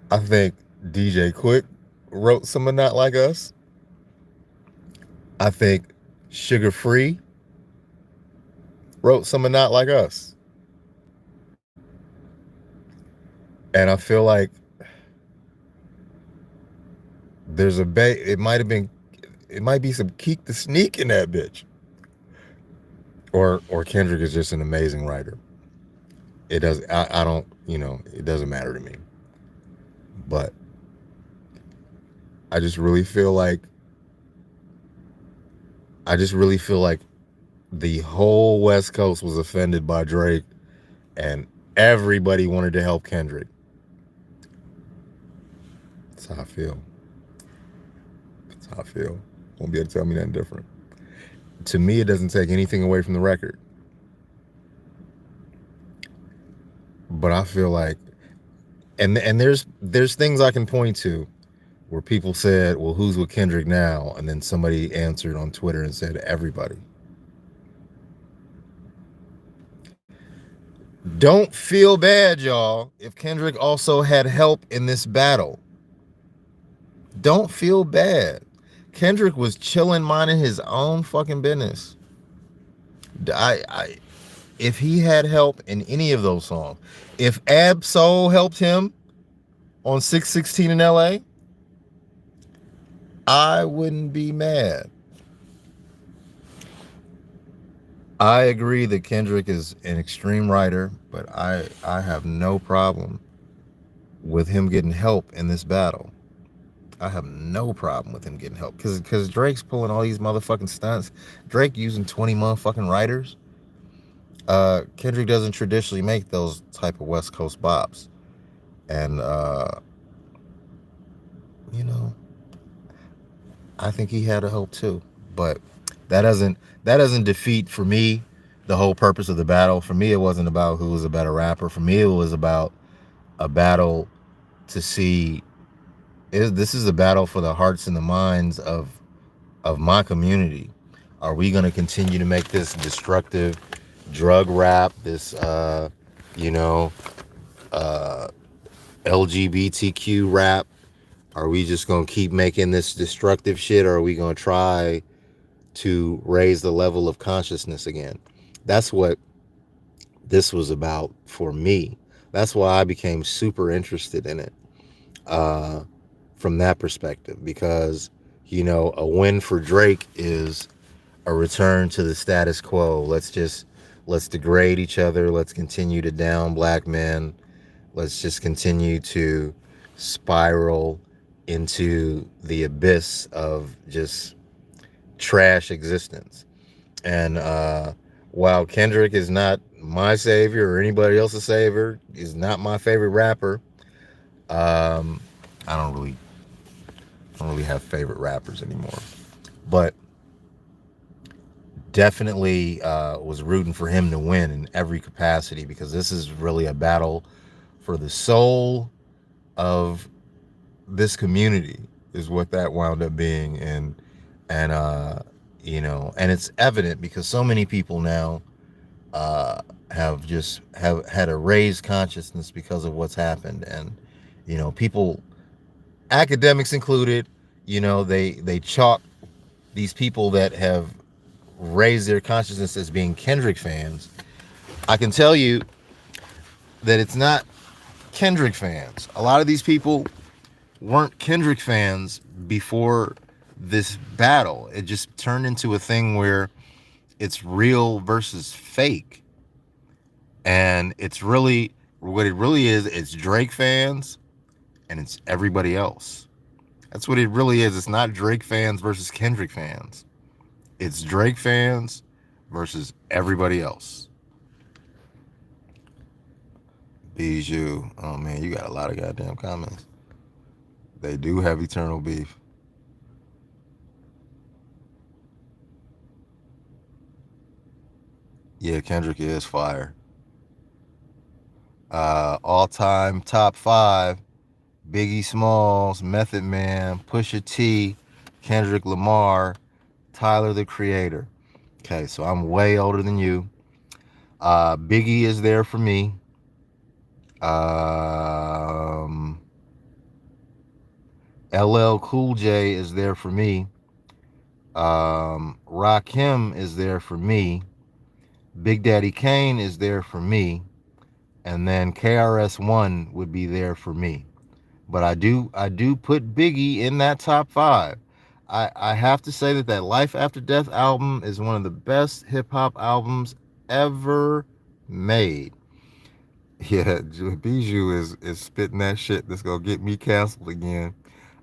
I think DJ Quick wrote some of Not Like Us. I think Sugar Free wrote some of Not Like Us. And I feel like there's it might be some Keek the Sneak in that bitch. Or Kendrick is just an amazing writer. It doesn't it doesn't matter to me. But I just really feel like the whole West Coast was offended by Drake and everybody wanted to help Kendrick. That's how I feel. Won't be able to tell me nothing different. To me, it doesn't take anything away from the record. But I feel like, and there's things I can point to where people said, well, who's with Kendrick now? And then somebody answered on Twitter and said, everybody. Don't feel bad, y'all, if Kendrick also had help in this battle. Don't feel bad. Kendrick was chilling, minding his own fucking business. If he had help in any of those songs, if Ab Soul helped him on 616 in LA, I wouldn't be mad. I agree that Kendrick is an extreme writer, but I have no problem with him getting help in this battle. I have no problem with him getting help because Drake's pulling all these motherfucking stunts. Drake using 20 motherfucking writers. Kendrick doesn't traditionally make those type of West Coast bops. And, I think he had a help too. But that doesn't defeat, for me, the whole purpose of the battle. For me, it wasn't about who was a better rapper. For me, it was about a battle to see, this is a battle for the hearts and the minds of my community. Are we going to continue to make this destructive drug rap, this LGBTQ rap? Are we just going to keep making this destructive shit, or are we going to try to raise the level of consciousness again? That's what this was about for me. That's why I became super interested in it from that perspective, because a win for Drake is a return to the status quo. Let's degrade each other. Let's continue to down black men. Let's just continue to spiral into the abyss of just trash existence. And while Kendrick is not my savior or anybody else's savior, is not my favorite rapper, I don't really have favorite rappers anymore, but definitely was rooting for him to win in every capacity, because this is really a battle for the soul of this community, is what that wound up being. And you know, and it's evident because so many people now have had a raised consciousness because of what's happened. And you know, people, academics included, you know, they chalk these people that have raised their consciousness as being Kendrick fans. I can tell you that it's not Kendrick fans. A lot of these people weren't Kendrick fans before this battle. It just turned into a thing where it's real versus fake. And it's really, what it really is, it's Drake fans and it's everybody else. That's what it really is. It's not Drake fans versus Kendrick fans. It's Drake fans versus everybody else. Bijou. Oh man, you got a lot of goddamn comments. They do have eternal beef. Yeah, Kendrick is fire. All-time top 5: Biggie Smalls, Method Man, Pusha T, Kendrick Lamar, Tyler the Creator. Okay, so I'm way older than you. Biggie is there for me. LL Cool J is there for me. Rakim is there for me. Big Daddy Kane is there for me. And then KRS-One would be there for me. But I do put Biggie in that top 5. I have to say that Life After Death album is one of the best hip-hop albums ever made. Yeah, Bijou is spitting that shit that's gonna get me canceled again.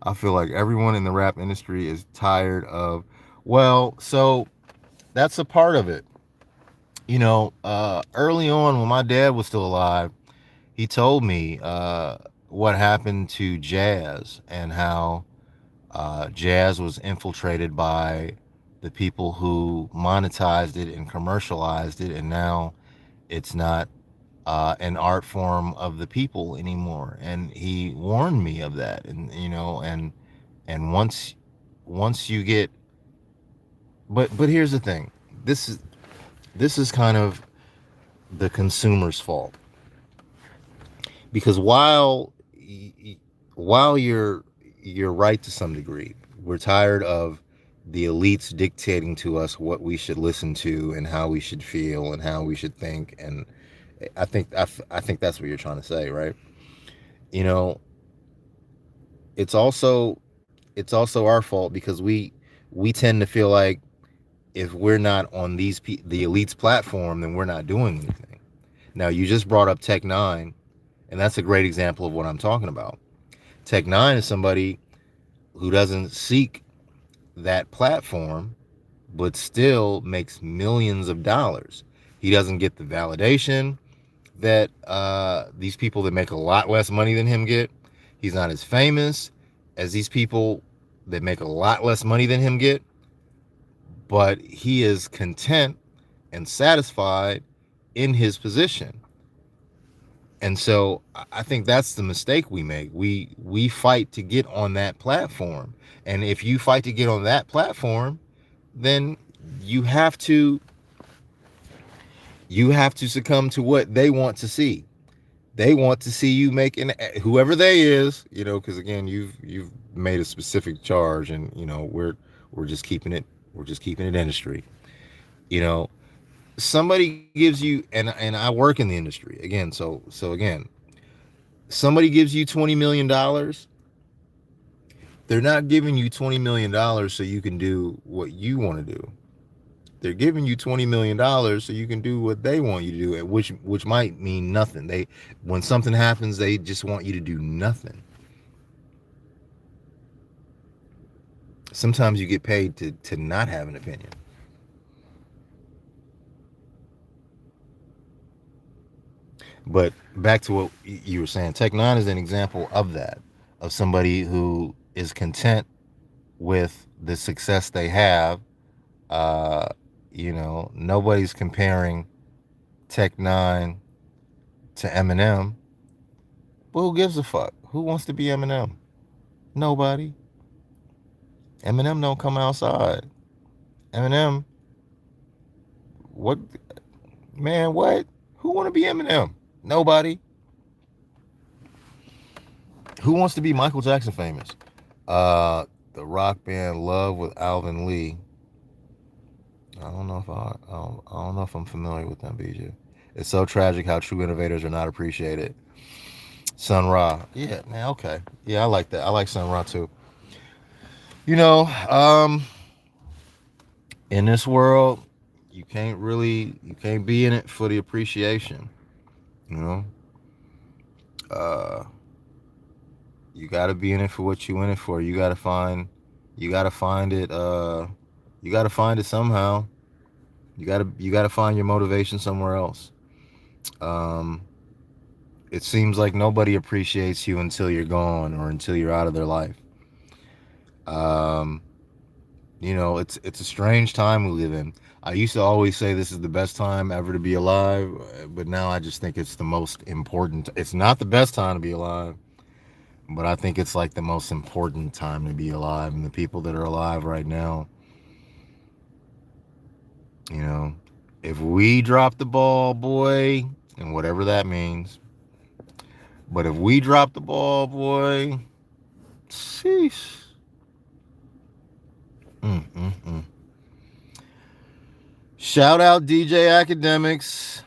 I feel like everyone in the rap industry is tired of, well, so that's a part of it. You know, early on when my dad was still alive, he told me what happened to jazz and how jazz was infiltrated by the people who monetized it and commercialized it, and now it's not an art form of the people anymore. And he warned me of that. And you know, and once you get, but here's the thing, this is kind of the consumer's fault, because while you're right to some degree, we're tired of the elites dictating to us what we should listen to and how we should feel and how we should think. And I think that's what you're trying to say, right? You know, it's also our fault, because we tend to feel like if we're not on the elites platform, then we're not doing anything. Now, you just brought up Tech Nine, and that's a great example of what I'm talking about. Tech Nine is somebody who doesn't seek that platform, but still makes millions of dollars. He doesn't get the validation that these people that make a lot less money than him get. He's not as famous as these people that make a lot less money than him get, but he is content and satisfied in his position. And so I think that's the mistake we make. We fight to get on that platform. And if you fight to get on that platform, then you have to succumb to what they want to see. They want to see you making, whoever they is, you know, because again, you've made a specific charge, and you know, we're just keeping it industry. You know, somebody gives you, and I work in the industry again, so again, somebody gives you $20 million. They're not giving you $20 million so you can do what you want to do. They're giving you $20 million so you can do what they want you to do, which might mean nothing. When something happens, they just want you to do nothing. Sometimes you get paid to not have an opinion. But back to what you were saying, Tech Nine is an example of that, of somebody who is content with the success they have. Uh, nobody's comparing Tech Nine to Eminem. But who gives a fuck? Who wants to be Eminem? Nobody. Eminem don't come outside. Eminem, what, man, what? Who want to be Eminem? Nobody. Who wants to be Michael Jackson famous? The rock band Love with Alvin Lee. I don't know if I'm familiar with them, BJ. It's so tragic how true innovators are not appreciated. Sun Ra. Yeah, man, okay. Yeah, I like that. I like Sun Ra too. In this world, you can't be in it for the appreciation. You gotta be in it for what you in it for. You gotta find it, you gotta find it somehow. You gotta find your motivation somewhere else. It seems like nobody appreciates you until you're gone or until you're out of their life. It's a strange time we live in. I used to always say this is the best time ever to be alive, but now I just think it's the most important. It's not the best time to be alive, but I think it's like the most important time to be alive. And the people that are alive right now, if we drop the ball, boy, and whatever that means, but if we drop the ball, boy, sheesh. Shout out DJ Akademiks.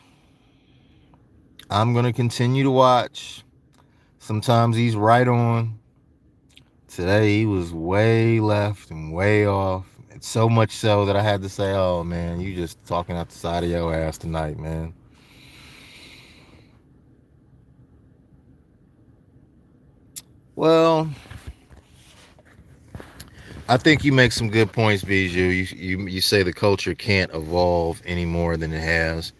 I'm going to continue to watch. Sometimes he's right on. Today he was way left and way off. It's so much so that I had to say, oh man, you just talking out the side of your ass tonight, man. Well, I think you make some good points, Bijou. You say the culture can't evolve any more than it has.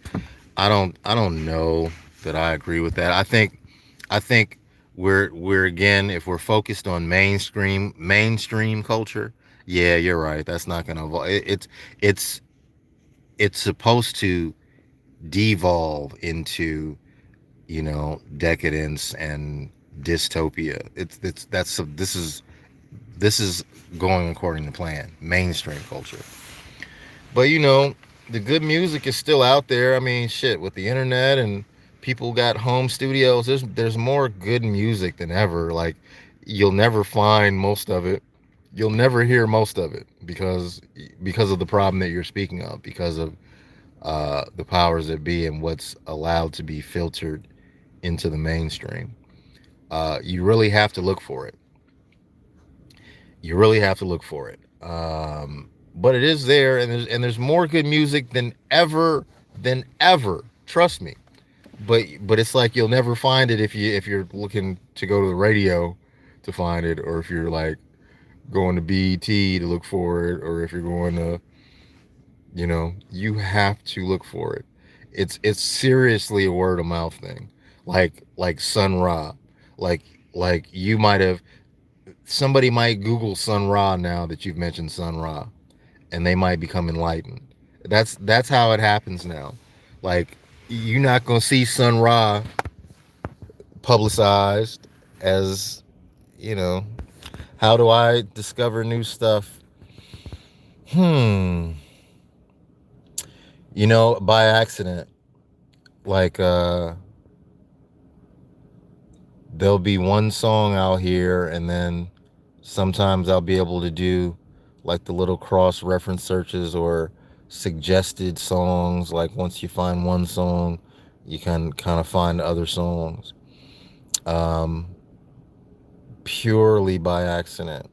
I don't know that I agree with that. I think we're again, if we're focused on mainstream culture, yeah, you're right. That's not going to evolve. It's supposed to devolve into decadence and dystopia. This is going according to plan, mainstream culture. But the good music is still out there. I mean, shit, with the internet and people got home studios, there's more good music than ever. Like, you'll never find most of it. You'll never hear most of it because of the problem that you're speaking of, because of the powers that be and what's allowed to be filtered into the mainstream. You really have to look for it. But it is there, and there's more good music than ever. Trust me. But it's like you'll never find it if you're looking to go to the radio to find it, or if you're like going to BET to look for it, or if you're going to, you have to look for it. It's seriously a word of mouth thing, like Sun Ra, like you might have. Somebody might Google Sun Ra now that you've mentioned Sun Ra, and they might become enlightened. That's how it happens now. Like, you're not gonna see Sun Ra publicized as, how do I discover new stuff? By accident. Like, there'll be one song out here, and then sometimes I'll be able to do like the little cross-reference searches or suggested songs. Like, once you find one song, you can kind of find other songs, purely by accident.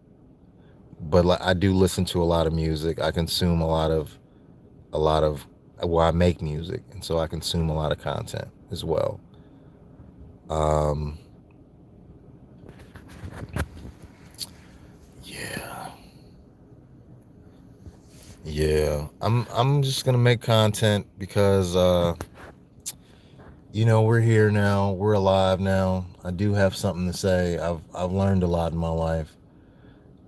But I do listen to a lot of music. I consume a lot of I make music, and so I consume a lot of content as well. Yeah. I'm just gonna make content because we're here now. We're alive now. I do have something to say. I've learned a lot in my life.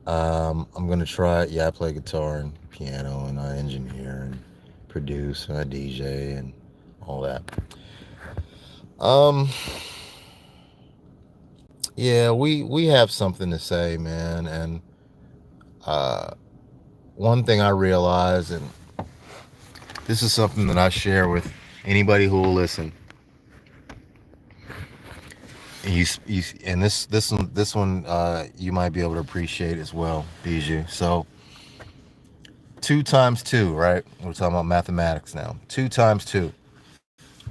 I'm gonna try it. Yeah, I play guitar and piano, and I engineer and produce, and I DJ and all that. Um, yeah, we have something to say, man. And one thing I realize, and this is something that I share with anybody who will listen. And this one you might be able to appreciate as well, Bijou. So 2 times 2, right? We're talking about mathematics now. 2 times 2.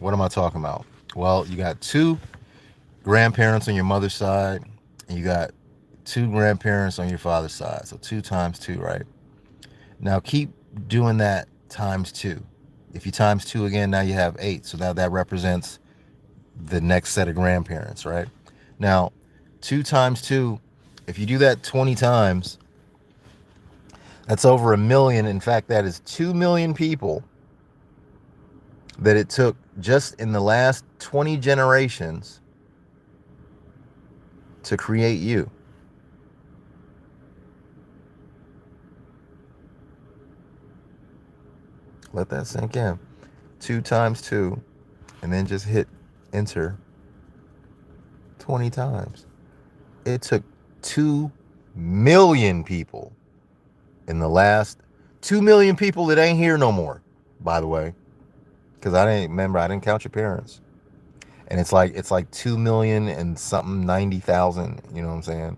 What am I talking about? Well, you got 2 grandparents on your mother's side, and you got 2 grandparents on your father's side. So 2 times 2, right? Now keep doing that times 2. If you times 2 again, now you have 8. So now that represents the next set of grandparents, right? Now, 2 times 2, if you do that 20 times, that's over 1 million. In fact, that is 2 million people that it took just in the last 20 generations to create you. Let that sink in. 2 times 2, and then just hit enter 20 times. It took 2 million people in the last 2 million people that ain't here no more, by the way, because I didn't count your parents. And it's like 2 million and something 90,000. You know what I'm saying?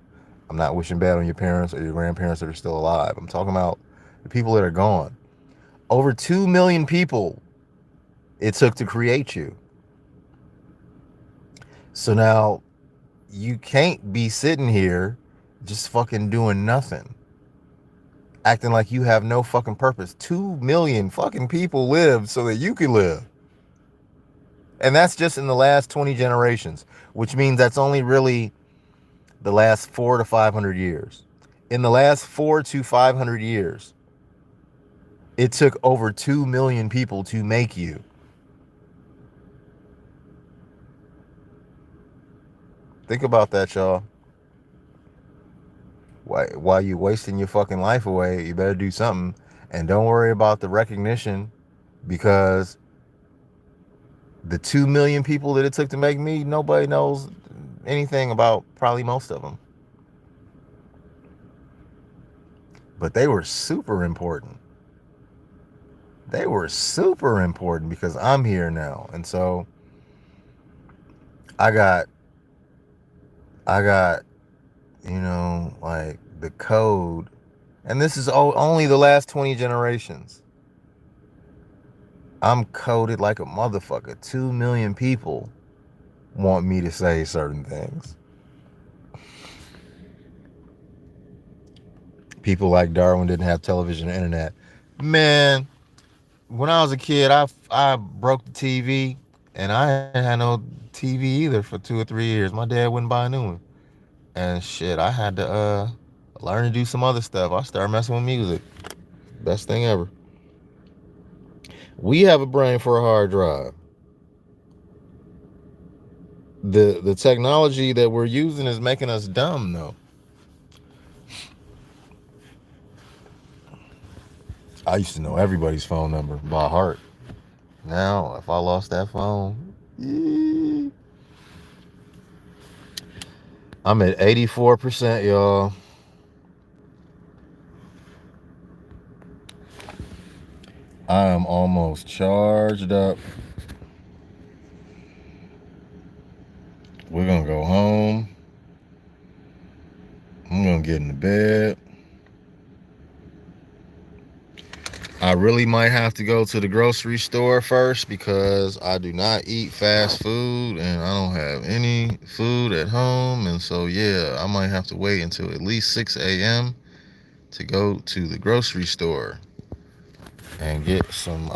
I'm not wishing bad on your parents or your grandparents that are still alive. I'm talking about the people that are gone. Over 2 million people it took to create you. So now you can't be sitting here just fucking doing nothing, acting like you have no fucking purpose. 2 million fucking people lived so that you could live. And that's just in the last 20 generations, which means that's only really the last 400 to 500 years. In the last 400 to 500 years, it took over 2 million people to make you. Think about that, y'all. While you wasting your fucking life away, you better do something. And don't worry about the recognition, because the 2 million people that it took to make me, nobody knows anything about probably most of them. But they were super important. They were super important because I'm here now. And so I got, like the code. And this is only the last 20 generations. I'm coded like a motherfucker. 2 million people want me to say certain things. People like Darwin didn't have television or internet. Man, when I was a kid, I broke the TV, and I didn't have no TV either for 2 or 3 years. My dad wouldn't buy a new one. And shit, I had to learn to do some other stuff. I started messing with music. Best thing ever. We have a brain for a hard drive. The technology that we're using is making us dumb, though. I used to know everybody's phone number by heart. Now, if I lost that phone, I'm at 84%, y'all. I am almost charged up. We're going to go home. I'm going to get into bed. I really might have to go to the grocery store first because I do not eat fast food and I don't have any food at home. And so, yeah, I might have to wait until at least 6 a.m. to go to the grocery store and get some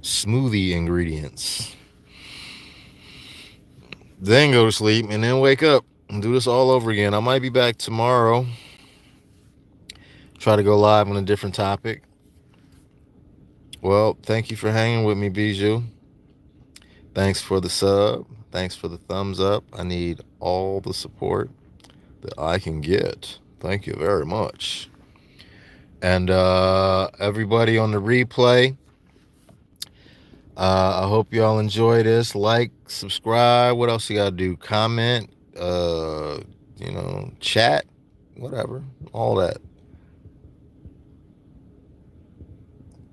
smoothie ingredients. Then go to sleep and then wake up and do this all over again. I might be back tomorrow. Try to go live on a different topic. Well, thank you for hanging with me, Bijou. Thanks for the sub. Thanks for the thumbs up. I need all the support that I can get. Thank you very much. And everybody on the replay, I hope y'all enjoy this. Like, subscribe. What else you gotta do? Comment, chat, whatever, all that.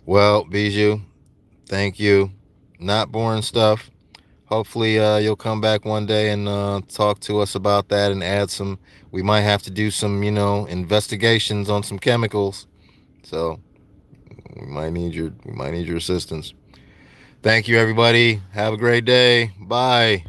Well, Bijou, thank you. Not boring stuff. Hopefully you'll come back one day and talk to us about that and add some. We might have to do some, investigations on some chemicals. So we might need your assistance. Thank you, everybody. Have a great day. Bye.